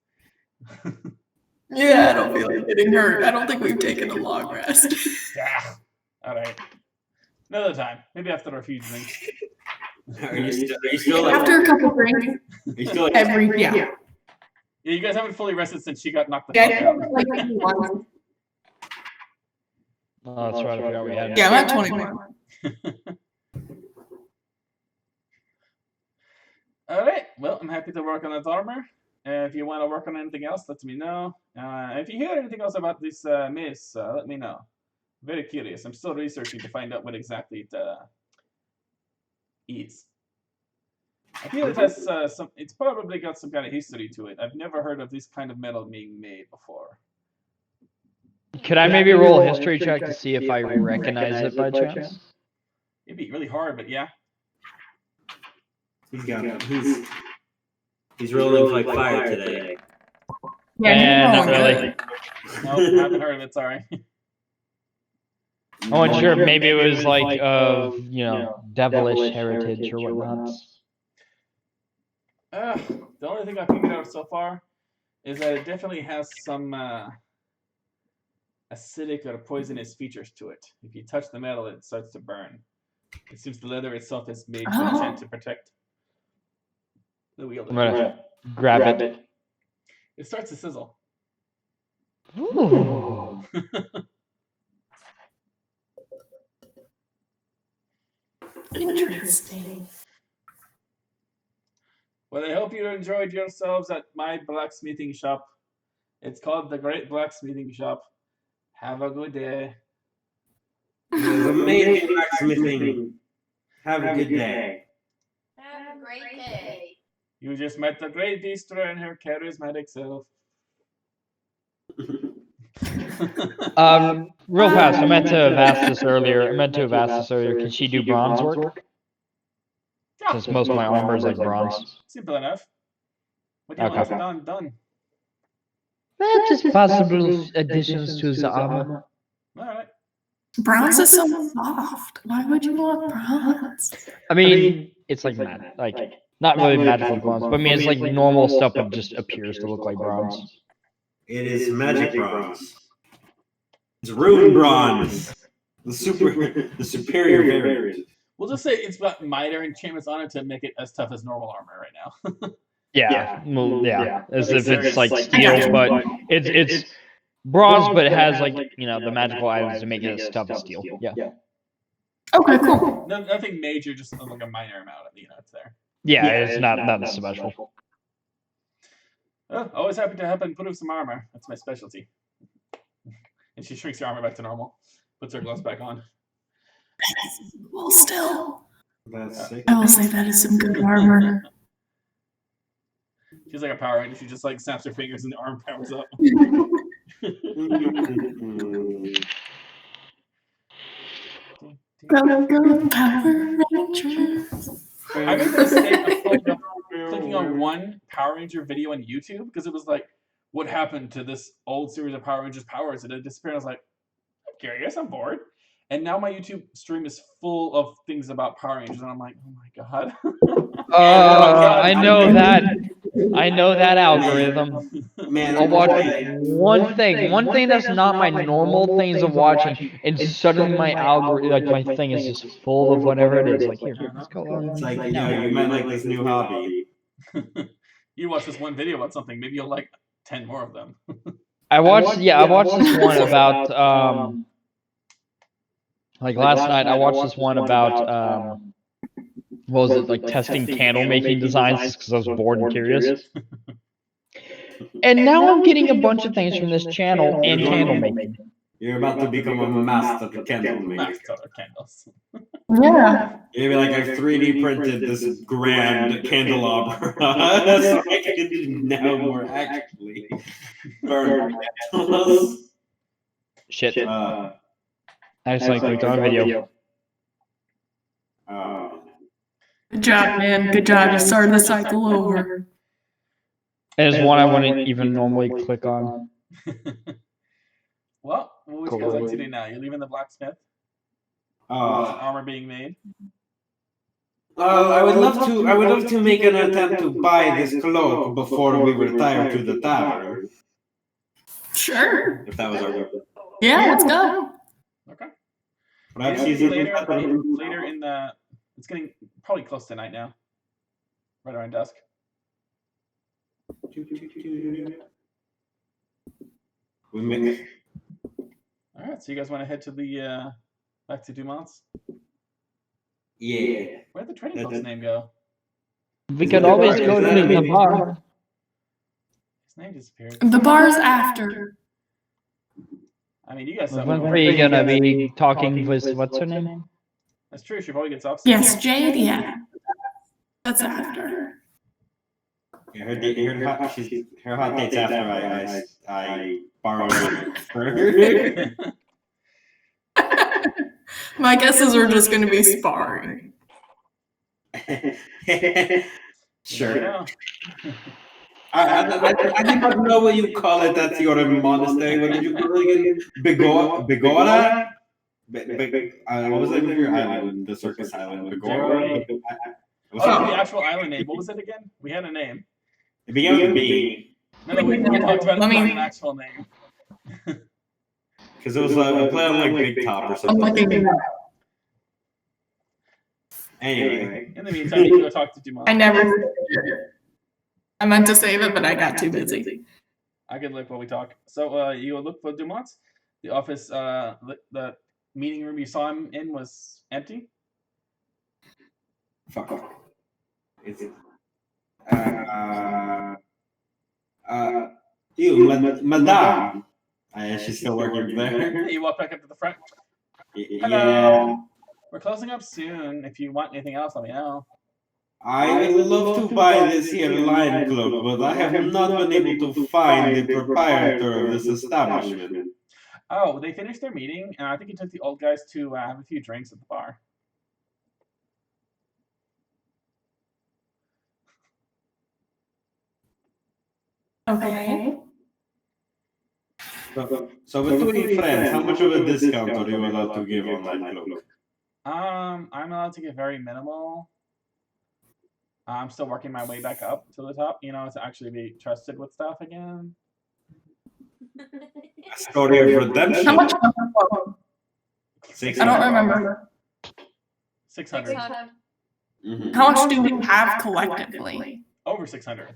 Yeah, I don't feel like getting hurt. I don't think we've taken a long rest. Yeah. All right. Another time. Maybe after a few drinks. Are you still like, After a couple drinks, are you still like, yeah. Yeah, you guys haven't fully rested since she got knocked the Yeah, fuck out. like 21. Oh, that's right. I forgot we had. Yeah, I'm at 21. All right. Well, I'm happy to work on that armor. If you want to work on anything else, let me know. If you hear anything else about this maze, let me know. Very curious. I'm still researching to find out what exactly it is. I feel it has some. It's probably got some kind of history to it. I've never heard of this kind of metal being made before. Could I maybe roll a history check to see if I recognize it by chance? It'd be really hard, but yeah. He's rolling like fire today. Yeah, not really. Nope, haven't heard of it. Sorry. I wasn't sure if maybe it was like of, devilish heritage or whatnot. The only thing I figured out so far is that it definitely has some acidic or poisonous features to it. If you touch the metal, it starts to burn. It seems the leather itself is made to enchant to protect the wielder. I'm gonna grab it. It starts to sizzle. Ooh. Interesting. Well, I hope you enjoyed yourselves at my blacksmithing shop. It's called the Great Blacksmithing Shop. Have a good day. It was amazing blacksmithing. Have a good day. Have a great day. You just met the Great Beastro and her charismatic self. Real fast, I meant to have asked this earlier. Can she do bronze work? Since most of my armor is like bronze. Simple enough. What do you want done? Just possible additions to the armor. All right. Bronze is so soft. Why would you want bronze? I mean, it's like matte, like not really magical bronze, but I mean it's like normal stuff, but just appears to look like bronze. It is magic bronze. It's rune bronze. The superior variant. We'll just say it's got minor enchantments on it to make it as tough as normal armor right now. Yeah. As if it's like steel, but it's bronze, but it has like the magical items to make it as tough as steel. Yeah. Okay, cool. Nothing major, just like a minor amount of it's there. Yeah, it's not special. Oh, always happy to help improve some armor. That's my specialty. And she shrinks her armor back to normal, puts her gloves back on. Well, still, That's sick. I will say that is some good armor. She's like a Power Ranger. She just like snaps her fingers and the arm powers up. Go, Power Rangers. I made the mistake of clicking on one Power Ranger video on YouTube because it was like, what happened to this old series of Power Rangers powers? And it disappeared. I was like, I'm curious, I'm bored. And now my YouTube stream is full of things about Power Rangers, and I'm like, oh my god. I know that. I know that algorithm. Man, I'll watch one thing that's not my normal things of watching, and suddenly my algorithm, like my thing, is just full of whatever it is. Like here, let's go on. It's like, you might like this new hobby. You watch this one video about something, maybe you'll like 10 more of them. I watched this one about like last night. I watched this one about what was it, like testing candle making designs because I was bored and curious. And now I'm getting a bunch of things from this channel and candle making. You're about to become a master of candle maker. Master of candles. Yeah. You're like, I've 3D printed this grand candelabra, so I can now more actually burn candles. Shit. I just like clicked on video. Good job, man. Good job. You started the cycle over. And it's one I wouldn't even normally click on. Well, what would you guys like to do now? You're leaving the blacksmith? Armor being made? I would love to make an attempt to buy this cloak before we retire to the tavern. Sure. If that was our goal. Yeah, let's go. Okay. Perhaps later in the... It's getting probably close to night now. Right around dusk. Alright, so you guys want to head to the back to Dumont's? Yeah. Where'd the trading post's name go? We could always go to the bar. name disappeared. The bar's after. I mean, you guys. When are you gonna be talking with what's her name? That's true. She probably gets off soon. Yes, Jade, yeah. That's after. Yeah, her hot date's after I borrowed her. My guesses are just going to be sparring. Sure. I do not know what you call it. That's your monastery. What did you call it again? Bigora? What was the name of your island? The circus island. Bigora? Oh, the actual island name. What was it again? We had a name. It began with B. No, we talked about an actual name. Because it was a play on like Big Top or I'm something. looking it up. Anyway. In the meantime, you can go talk to Dumont. I never saved it. I meant to save it, but I got too busy. I can look while we talk. So you go look for Dumont. The office, the meeting room you saw him in was empty. Fuck off. It's Madame. She's still working there. You walk back up to the front. Yeah. Hello. We're closing up soon. If you want anything else, let me know. I would love to buy this here lion cloak, but I have not been able to find the proprietor of this establishment. Oh, they finished their meeting, and I think he took the old guys to have a few drinks at the bar. Okay. So between friends, how much of a discount are you allowed to give on that cloak? I'm allowed to get very minimal. I'm still working my way back up to the top, to actually be trusted with stuff again. A story of redemption. How much? I 600. don't remember. 600. Mhm. How much do we have collectively? Over 600.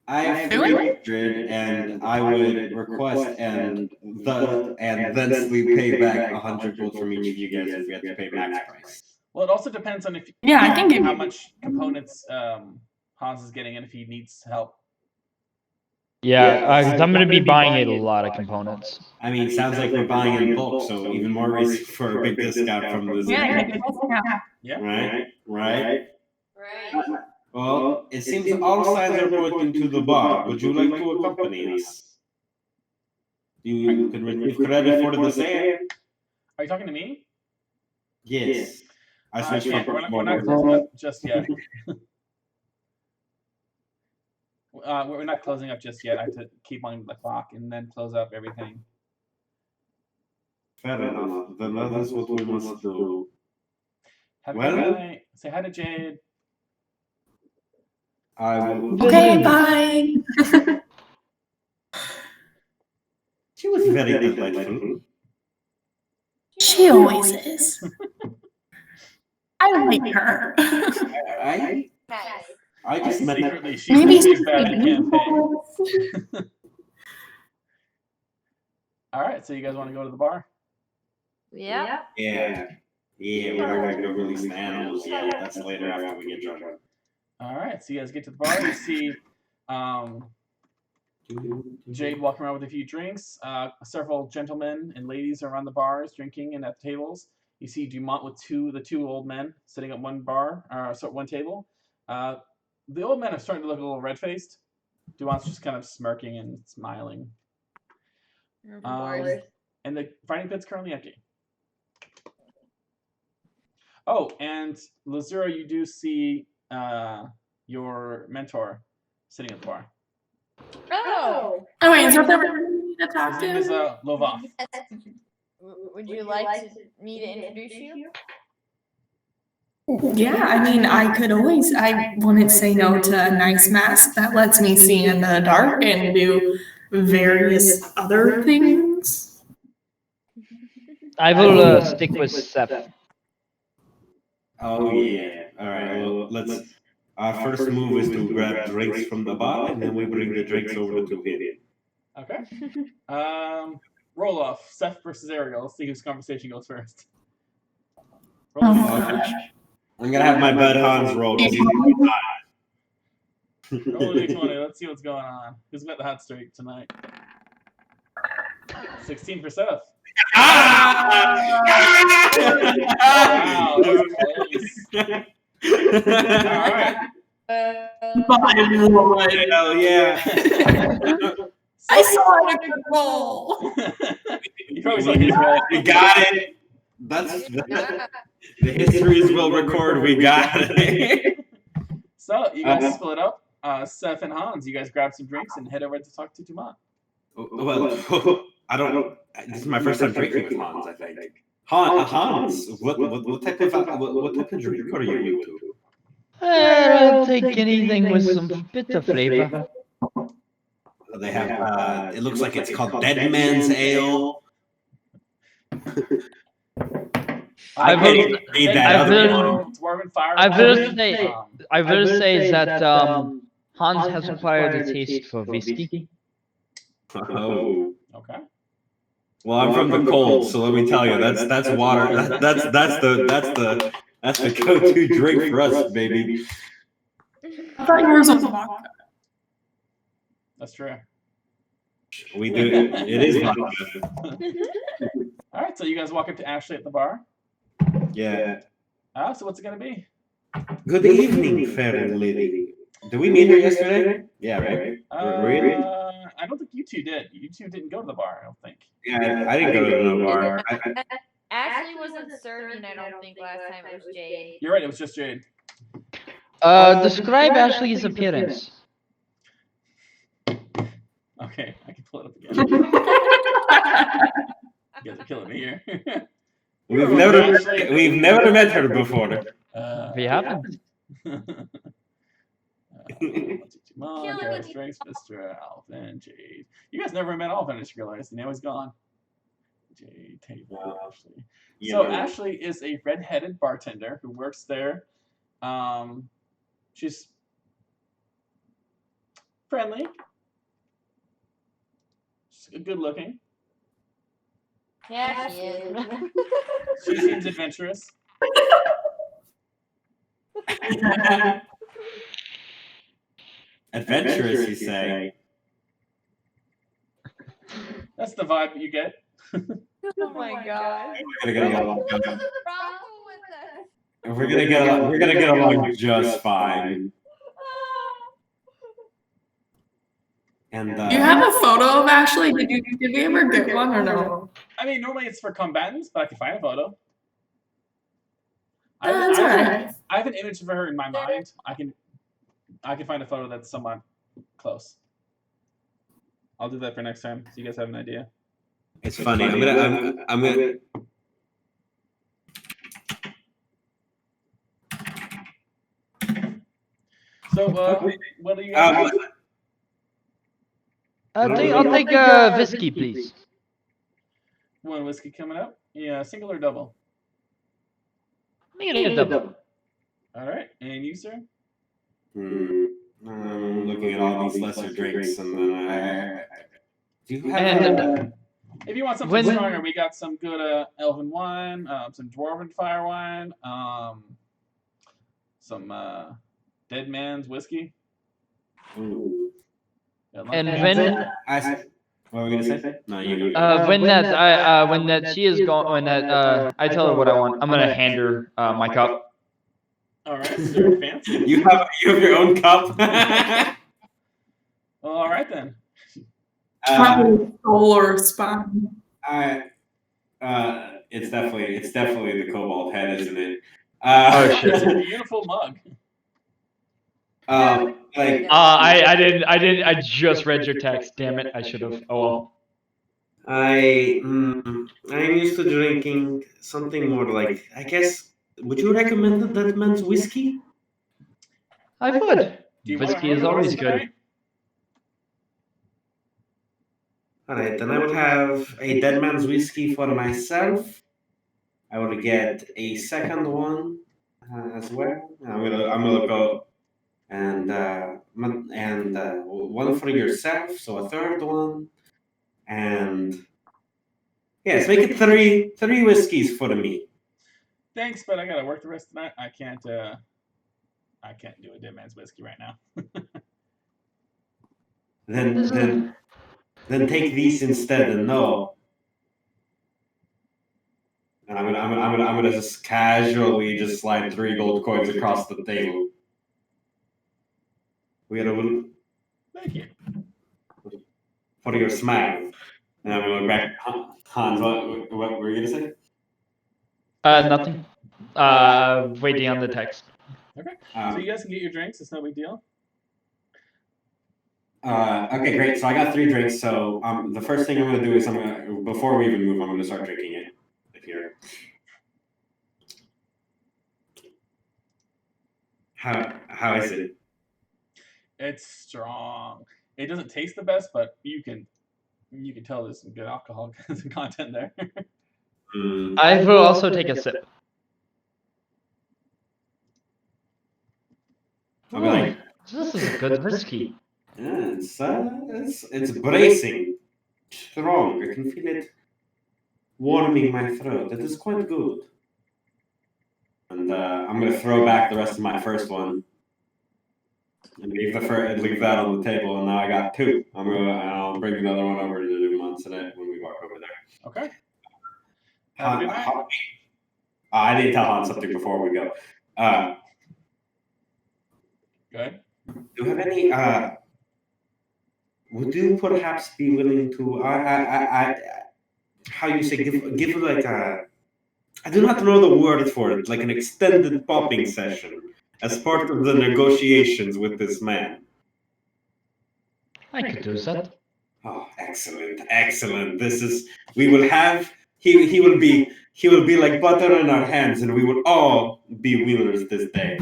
I have 300, and I would request and then we pay back 100 gold from each of you guys if we have to pay max price. Well, it also depends on I can give how you. much components Hans is getting and if he needs help. Yeah, 'cause I'm gonna be buying a lot of components. I mean, sounds like we're buying in bulk, so even more reason for a big discount from the Yeah. Right? Right. Well, it seems all signs are pointing to the bar. Would you like to accompany us? You could receive credit for the sale? Are you talking to me? Yes. I switched can't. from We're not closing up just yet. We're not closing up just yet. I have to keep on the clock and then close up everything. Fair enough. Then that is what we must do. Have a good night. Say hi to Jade. I will. Okay, bye. She was very delightful. She always is. I like her. I just met Secretly, she's Maybe the big bad that can't pay. All right, so you guys want to go to the bar? Yeah. Yeah, we're gonna go release the animals. Yeah, that's later after we get drunk. All right, so you guys get to the bar. You see Jade walking around with a few drinks. Several gentlemen and ladies are around the bars drinking and at the tables. You see Dumont with the two old men sitting at one table. The old men are starting to look a little red-faced. Dumont's just kind of smirking and smiling. And the fighting pit's currently empty. Oh, and Lazura, you do see your mentor sitting at the bar. Oh. Oh wait, is that the one we need to talk His name is to? Lovoff. Would you like me to introduce you? Yeah, I mean, I wouldn't say no to a nice mask that lets me see in the dark and do various other things. I will stick with Seth. Oh yeah. All right. Well, let's. Our first move is to grab drinks from the bar, and then we bring the drinks over to him. Okay. Roll off. Seth versus Ariel. Let's see whose conversation goes first. Oh Roll my off. gosh. I'm gonna have my bud Hans roll. 'Cause he's Roll a d20. Let's see what's going on. Who's got the hot streak tonight? 16 for Seth. Ah! Wow, that was close. All right. Hell yeah. I saw it a good roll. You probably saw his roll. We got it. That's the histories will record. We got it. So you guys split up. Seth and Hans, you guys grab some drinks and head over to talk to Dumont. Well, I don't. This is my first time drinking with Hans. I think. Hans, what type of drink are you into? I'll take anything with some bitter flavor. They have. It looks like it's called Dead Man's Ale. I can't read that. I will say that Hans has acquired a taste for whiskey. Oh. Okay. Well, I'm from the cold, so let me tell you, that's water. That's the go-to drink for us, baby. I thought yours was vodka. That's true. We do. It is vodka. All right, so you guys walk up to Ashley at the bar. Yeah. So what's it gonna be? Good evening, fair lady. Did we meet her yesterday? Yeah, right. I don't think you two did. You two didn't go to the bar, I don't think. Yeah, I didn't go to no bar. Ashley wasn't serving, I don't think, last time. It was Jade. You're right, it was just Jade. Describe Ashley's appearance. Okay, I can pull it up again. You guys are killing me here. We've never met her before. We haven't. Drinks, Mr. Alvin, Jade. You guys never met Alvin, I just realized. Now he's gone. Jade, table, Ashley. So Ashley is a red-headed bartender who works there. She's friendly. She's good looking. Yeah, she is. She seems adventurous. Adventurous, you say? That's the vibe you get. Oh my god. We're gonna get along. What's wrong with us? We're gonna get along just fine. And You have a photo of Ashley? Did we ever get one or no? I mean, normally it's for combatants, but I can find a photo. That's alright. I have an image of her in my mind. I can find a photo that's somewhat close. I'll do that for next time, so you guys have an idea. It's funny. I'm gonna. So, what do you? I'll take whiskey, please. One whiskey coming up? Yeah, single or double? Make it a double. All right, and you, sir? I'm looking at all these lesser drinks, and then do you have? And if you want something stronger, we got some good elven wine, some dwarven fire wine, some dead man's whiskey. Ooh. And when what were we gonna say? No, you. when that she is gone, when that I tell her what I want, I'm gonna hand her my cup. All right, so fancy. You have your own cup. Well, all right then. Solar spine. It's definitely the cobalt head, isn't it? It's a beautiful mug. I didn't. I just read your text. Damn it! I should have. Oh well. I'm used to drinking something more like, I guess. Would you recommend that man's whiskey? I would. Whiskey is always good. All right, then I would have a dead man's whiskey for myself. I would get a second one as well. I'm gonna go and one for yourself, so a third one, and yes, make it three whiskeys for me. Thanks, but I gotta work the rest of the night. I can't do a dead man's whiskey right now. then take these instead and no. And I'm gonna just casually just slide 3 gold coins across the table. We had a Thank you. for your smile. And I'm gonna look back. Hans, what were you gonna say? Nothing. Waiting on the text. Okay. So you guys can get your drinks. It's no big deal. Okay, great. So I got 3 drinks. So the first thing I'm gonna do is before we even move, I'm gonna start drinking it. Here. How is it? It's strong. It doesn't taste the best, but you can tell there's some good alcohol content there. I will also take a sip. I'll be like, This is a good whiskey. yeah, it's bracing, strong. I can feel it warming my throat. It is quite good. And I'm gonna throw back the rest of my first one and leave that on the table. And now I got 2. I'll bring another one over to the months today when we walk over there. Okay. Have a good night. I need to tell Han something before we go. Good. Do you have any? Would you perhaps be willing to? How you say? Give like a. I do not know the word for it. Like an extended popping session as part of the negotiations with this man. I could do that. Oh, excellent, excellent. We will have. He will be like butter in our hands, and we will all be winners this day.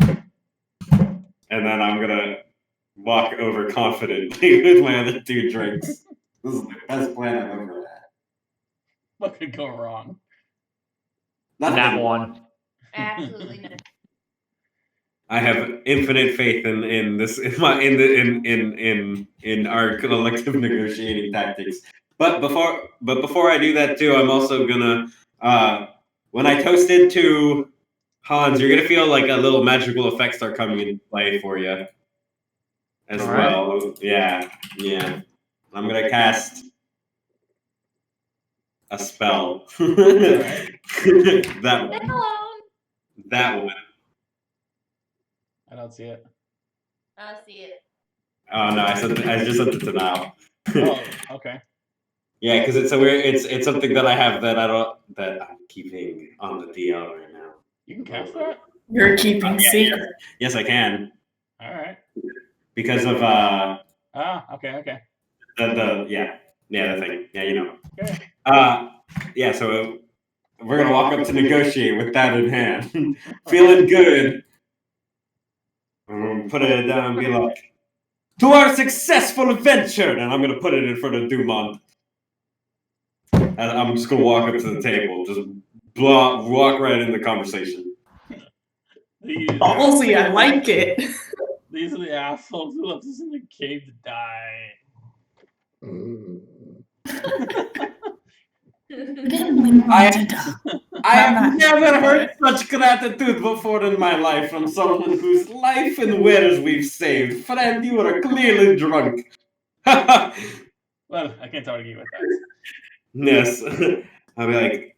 And then I'm gonna walk over confidently with my other 2 drinks. This is the best plan I've ever had. What could go wrong? That one. Absolutely not. I have infinite faith in this in our collective negotiating tactics. But before I do that too, I'm also gonna when I toast it to Hans, you're gonna feel like a little magical effect start coming into play for you as well. Yeah. I'm gonna cast a spell. That one. I don't see it. I see it. Oh no, I just sent it to now. Oh, okay. Yeah, because it's something that I have that I'm keeping on the DL right now. You can cast that? You're keeping secret. Yes, I can. All right. Because of Okay. the thing. Yeah, you know. Okay. Yeah, so we're gonna walk up to negotiate with that in hand. Feeling good. Put it down and be like, to our successful adventure! And I'm gonna put it in front of Dumont. And I'm just gonna walk up to the table, just walk right in the conversation. Ballsy, I like it. These are the assholes who left us in the cave to die. I have never heard such gratitude before in my life from someone whose life and wares we've saved. Friend, you are clearly drunk. Well, I can't argue with that. Yes. I'll be like,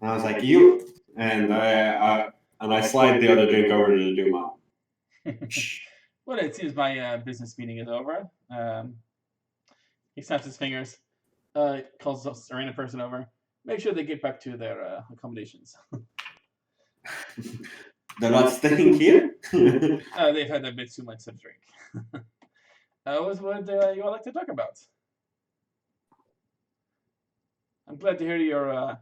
And I was like, you. And I slide the other drink over to Dumont. Well, it seems my business meeting is over. He snaps his fingers, calls a random person over. Make sure they get back to their accommodations. They're not staying here? They've had a bit too much to drink. What would you all like to talk about? I'm glad to hear your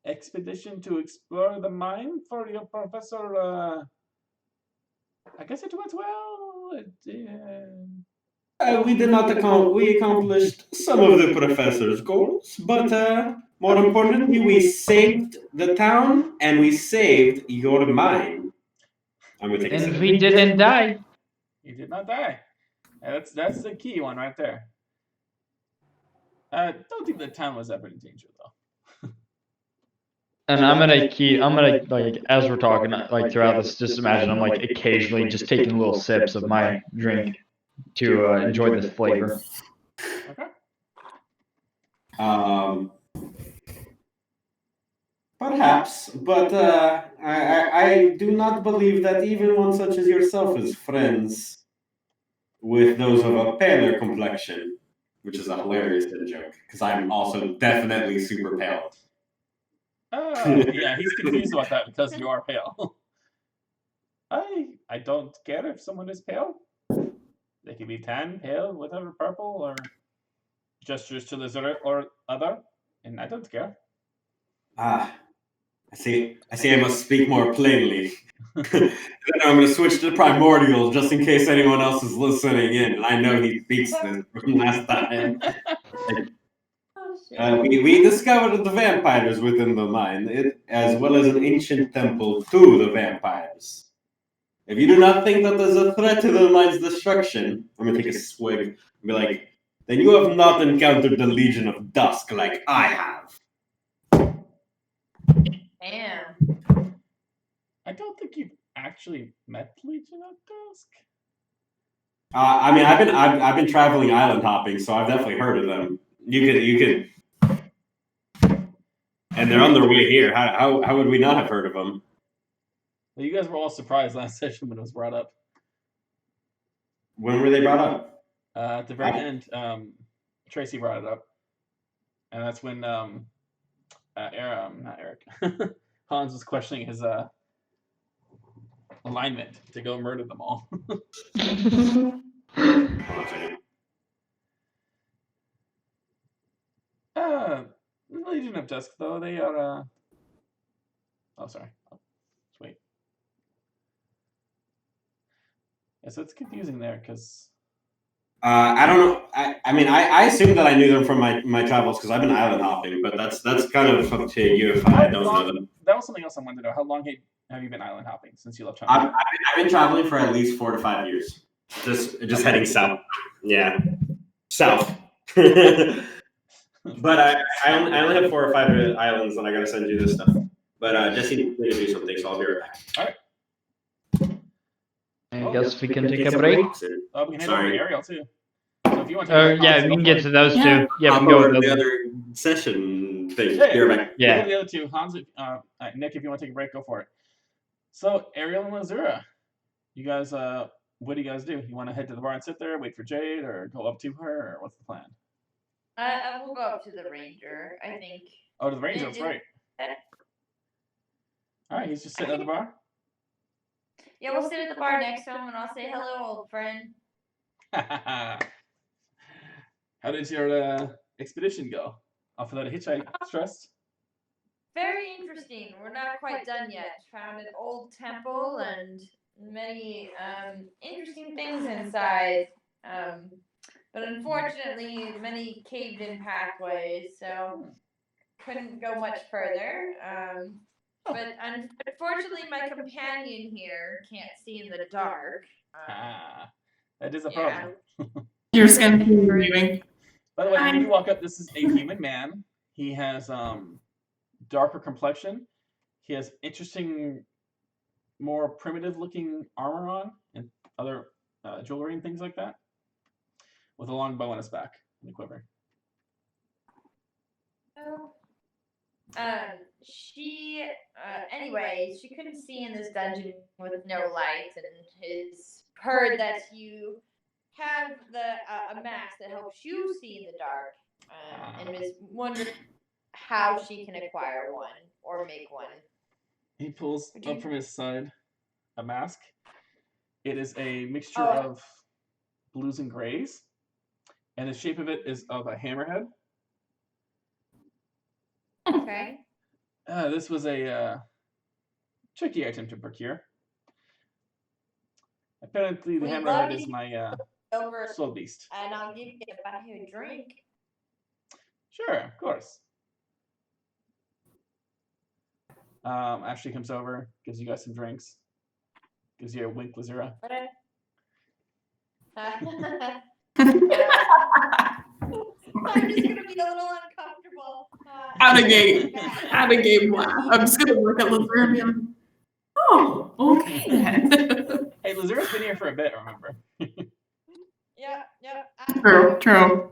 expedition to explore the mine for your professor. I guess it went well. We did not we accomplished some of the professor's goals, but more importantly, we saved the town and we saved your mine. I'm gonna take a And sip. we didn't die. He did not die. That's the key one right there. Don't think the town was ever in danger though. And I'm gonna like as we're talking, like throughout this, just imagine I'm like occasionally just taking little sips of my drink to enjoy the flavor. Okay. Perhaps, but I do not believe that even one such as yourself is friends with those of a paler complexion, which is a hilarious joke, because I'm also definitely super pale. Yeah, he's confused about that because you are pale. I don't care if someone is pale. They can be tan, pale, whatever, purple, or gestures to the zero or other, and I don't care. Ah, I see. I must speak more plainly. Then I'm going to switch to primordial just in case anyone else is listening in. And I know he speaks this from last time. Oh, shit. We discovered the vampires within the mine, as well as an ancient temple to the vampires. If you do not think that there's a threat to the mine's destruction, I'm going to take a swig and be like, then you have not encountered the Legion of Dusk like I have. Damn. I don't think you've actually met Legion of Dusk. I mean, I've been traveling island hopping, so I've definitely heard of them. You could, and they're on their way here. How would we not have heard of them? Well, you guys were all surprised last session when it was brought up. When were they brought up? At the very end, Tracy brought it up, and that's when not Eric, Hans was questioning his alignment to go murder them all. Legion of Dusk, though, they are. Oh, sorry. Let's wait. Yeah, so it's confusing there because. I don't know. I mean, I assume that I knew them from my travels because I've been island hopping, but that's kind of up to you if I don't know them. That was something else I wanted to know. How long have you been island hopping since you left home? I've been traveling for at least 4 to 5 years. Just heading south. Yeah, south. But I only have 4 or 5 islands, and I gotta send you this stuff. But Jesse needs me to do something, so I'll be right back. All right. I guess we can take a break. We can head over to Ariel too. So if you want to Yeah, we can get to those Yeah. two. Yeah, we can go with the those. other session thing. Yeah, Be right back. We'll Yeah. go to the other two. Hans, Nick, if you want to take a break, go for it. So Ariel and Lazura, you guys, what do you guys do? You want to head to the bar and sit there, wait for Jade, or go up to her, or what's the plan? I will go up to the ranger, I think. Oh, to the ranger, that's right. All right, he's just sitting at the bar. Yeah, we'll sit at the bar next to him and I'll say, hello, old friend. How did your expedition go? Off without a hitchhike, stressed? Very interesting. We're not quite done yet. Found an old temple and many interesting things inside. But unfortunately, many caved-in pathways, so couldn't go much further. But unfortunately, my companion here can't see in the dark. That is a problem. Your skin is reviewing. By the way, when you walk up, this is a human man. He has darker complexion. He has interesting, more primitive-looking armor on and other jewelry and things like that, with a long bow on his back and a quiver. Anyway, she couldn't see in this dungeon with no light, and has heard that you have a mask that helps you see in the dark, and was wondering how she can acquire one or make one. He pulls up from his side a mask. It is a mixture of blues and grays, and the shape of it is of a hammerhead. Okay. This was a tricky item to procure. Apparently, the hammerhead is my Over, soul beast. and I'll give you a buy you a drink. Sure, of course. Ashley comes over, gives you guys some drinks, gives you a wink, Lazura. I'm just gonna be a little uncomfortable out of game laugh. I'm just gonna look at Lazura and be like, oh, okay then. Hey, Lazura's been here for a bit, remember? Yep. True.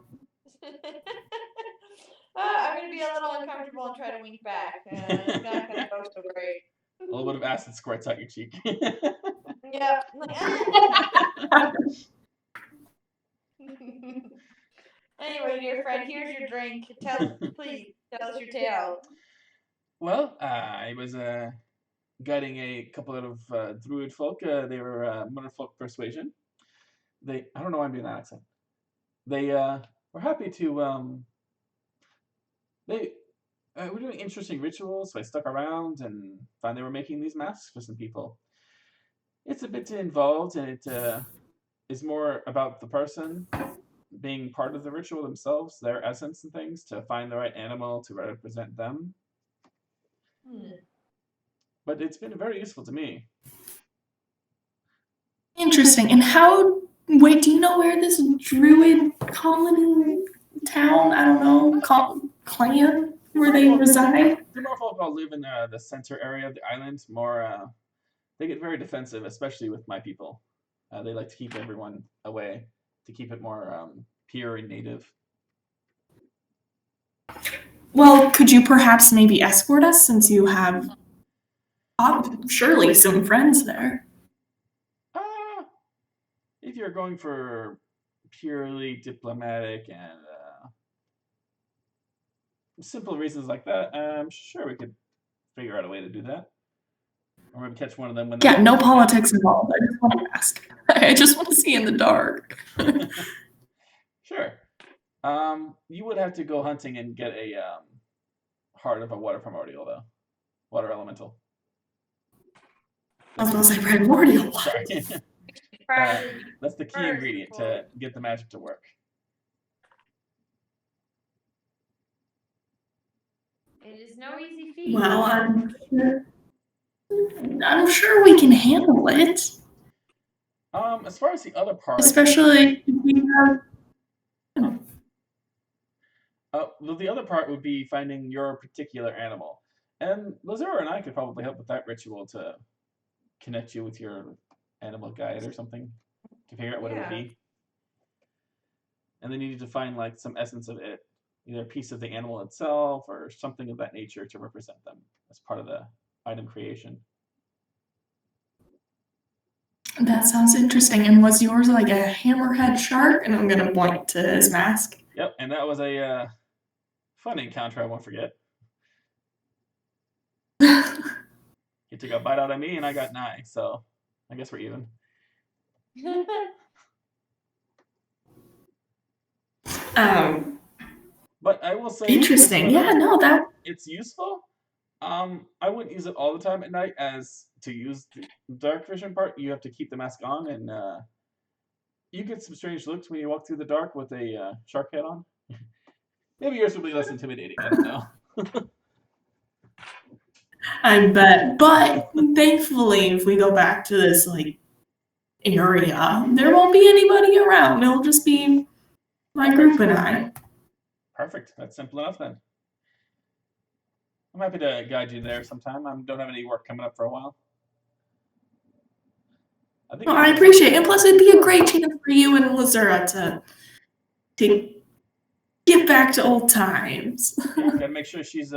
I'm gonna be a little uncomfortable and try to wink back. It's not gonna go so great. A little bit of acid squirts out your cheek. Yep. Like, Anyway, dear friend, here's your drink. Please tell us your tale. Well, I was guiding a couple of druid folk. They were Motherfolk Persuasion. I don't know why I'm doing that accent. They were happy to. They were doing interesting rituals, so I stuck around and found they were making these masks for some people. It's a bit involved, and it is more about the person being part of the ritual themselves, their essence and things, to find the right animal to represent them. But it's been very useful to me. Interesting. And wait, do you know where this druid colony town, I don't know, clan, where they reside? The more folk all live in the center area of the island. More, they get very defensive, especially with my people. They like to keep everyone away to keep it more pure and native. Well, could you perhaps maybe escort us since you have surely some friends there? If you're going for purely diplomatic and simple reasons like that, I'm sure we could figure out a way to do that. Or maybe catch one of them when Yeah, no politics involved. I just want to ask. I just want to see in the dark. Sure. You would have to go hunting and get a heart of a water primordial, though. Water elemental. I was going to say primordial. Sorry. That's the key ingredient to get the magic to work. It is no easy feat. Well, I'm sure we can handle it. As far as the other part, Especially if we have. well, the other part would be finding your particular animal, and Lazura and I could probably help with that ritual to connect you with your animal guide or something to figure out what it would be. And then you need to find like some essence of it, either a piece of the animal itself or something of that nature to represent them as part of the item creation. That sounds interesting. And was yours like a hammerhead shark? And I'm going to point to his mask. Yep, and that was a fun encounter I won't forget. He took a bite out of me and I got 9, so I guess we're even. But I will say, Interesting. Yeah, no, it's useful. I wouldn't use it all the time at night, as to use the dark vision part, you have to keep the mask on, and you get some strange looks when you walk through the dark with a shark head on. Maybe yours will be less intimidating. I don't know. I bet. But thankfully, if we go back to this like area, there won't be anybody around. It'll just be my group and I. Perfect. That's simple enough then. I'm happy to guide you there sometime. I don't have any work coming up for a while. I appreciate it. And plus, it'd be a great chance for you and Lazura to get back to old times. Yeah, gotta make sure she's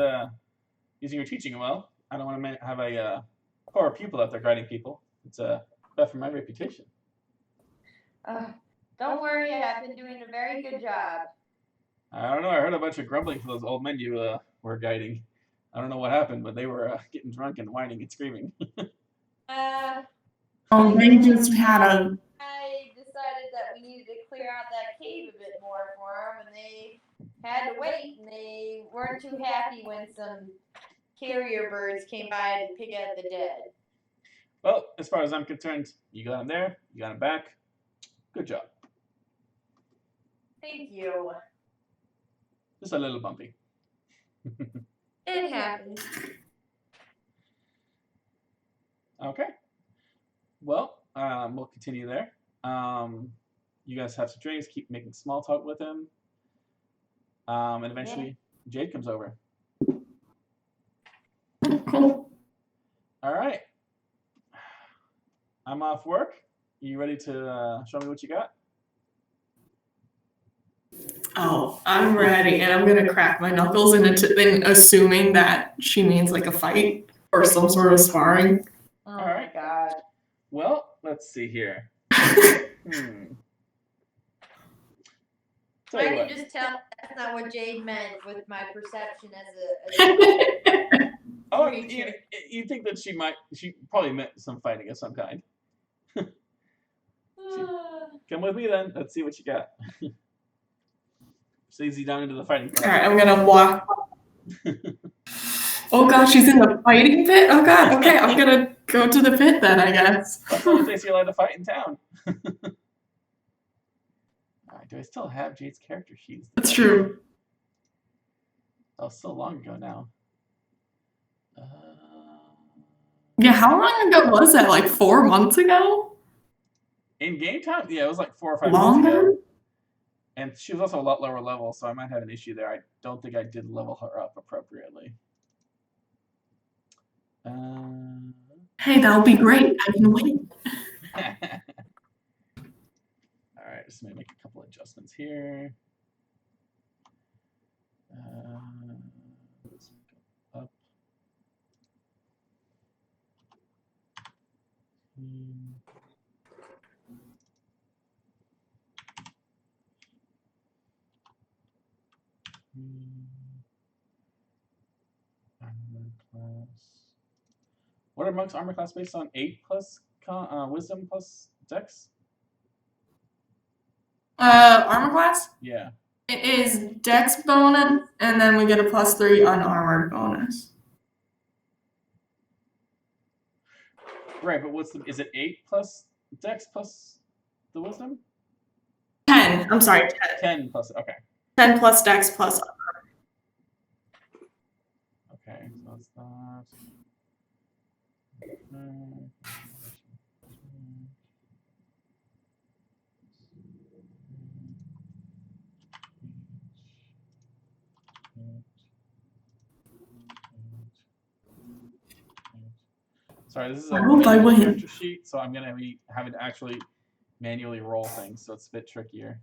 using her teaching well. I don't want to have a poor pupil out there guiding people. It's bad for my reputation. Don't worry, I've been doing a very good job. I don't know. I heard a bunch of grumbling from those old men you were guiding. I don't know what happened, but they were getting drunk and whining and screaming. Oh, they just had a. I decided that we needed to clear out that cave a bit more for them, and they had to wait, and they weren't too happy when some carrier birds came by to pick out the dead. Well, as far as I'm concerned, you got him there, you got him back. Good job. Thank you. Just a little bumpy. It happens. Okay. Well, we'll continue there. You guys have some drinks, keep making small talk with him. And eventually Jade comes over. Cool. All right. I'm off work. You ready to show me what you got? Oh, I'm ready, and I'm gonna crack my knuckles into assuming that she means like a fight or some sort of sparring. Oh All right. my god. Well, let's see here. I Tell you can what. just tell that's not what Jade meant with my perception as a Oh, creature. you think that she probably meant some fighting of some kind. Come with me then. Let's see what you got. Sneaks you down into the fighting All pit. right, I'm gonna walk. Oh god, she's in the fighting pit. Oh god. Okay, I'm gonna go to the pit then, I guess. That's the only place you're allowed to fight in town. Alright, do I still have Jade's character sheets? That's true. That was so long ago now. Yeah, how long ago was that? Like 4 months ago? In game time? Yeah, it was like 4 or 5 months Longer? ago. And she was also a lot lower level, so I might have an issue there. I don't think I did level her up appropriately. Hey, that'll be great. I can win. Alright, just gonna make a couple adjustments here. Let's go up. Armor class. What are Monk's armor class based on? 8 plus wisdom plus dex? Armor class? Yeah. It is dex bonus, and then we get a +3 unarmored bonus. Right, but is it 8 plus dex plus the wisdom? 10. I'm sorry, 10 plus, okay. 10 plus dex plus. Okay, so that's that. Sorry, this is a I hope I win. character sheet, so I'm gonna be having to actually manually roll things, so it's a bit trickier.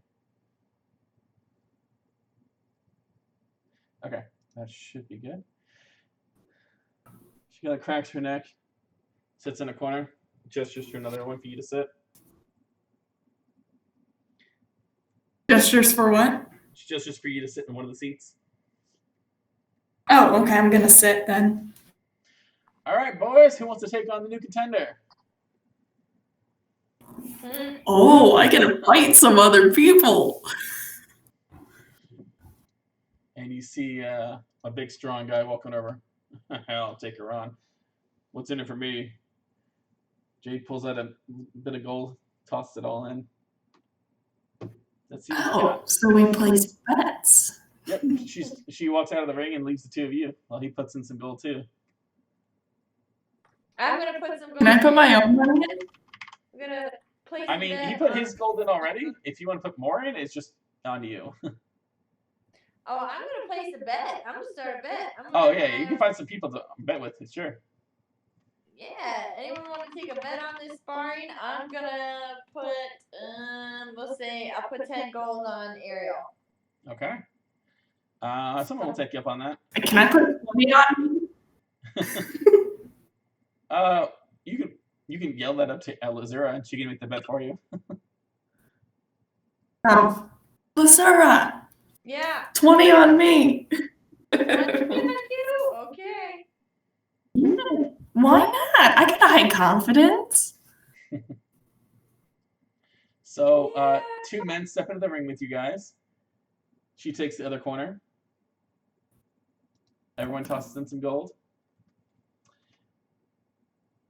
Okay, that should be good. She kind of cracks her neck, sits in a corner, gestures for another one for you to sit. Gestures for what? She gestures for you to sit in one of the seats. Oh, okay, I'm gonna sit then. All right, boys, who wants to take on the new contender? Oh, I get to fight some other people. And you see a big, strong guy walking over. I'll take her on. What's in it for me? Jade pulls out a bit of gold, tosses it all in. Let's see what you Oh, got. so we place bets. Yep, she walks out of the ring and leaves the two of you while he puts in some gold too. I'm gonna put some gold. Can I put my own money in? I'm gonna place I mean, a he bet put on- his gold in already. If you want to put more in, it's just on you. Oh, I'm gonna place a bet. I'm gonna start a bet. Oh yeah, you can find some people to bet with, sure. Yeah, anyone want to take a bet on this sparring? I'm gonna put, let's say I'll put 10 gold on Ariel. Okay. Someone will take you up on that. Can I put 20 on? You can yell that up to Elizura and she can make the bet for you. Oh, Lasura, Yeah. 20 on me. Thank you. Okay. Why not? I got high confidence. So two men step into the ring with you guys. She takes the other corner. Everyone tosses in some gold.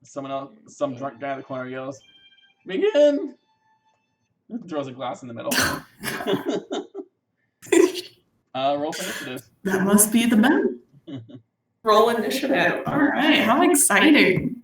Someone else, some drunk guy in the corner yells, "Begin!" Throws a glass in the middle. Roll for initiative. That must be the bet. Roll initiative. All right, how exciting.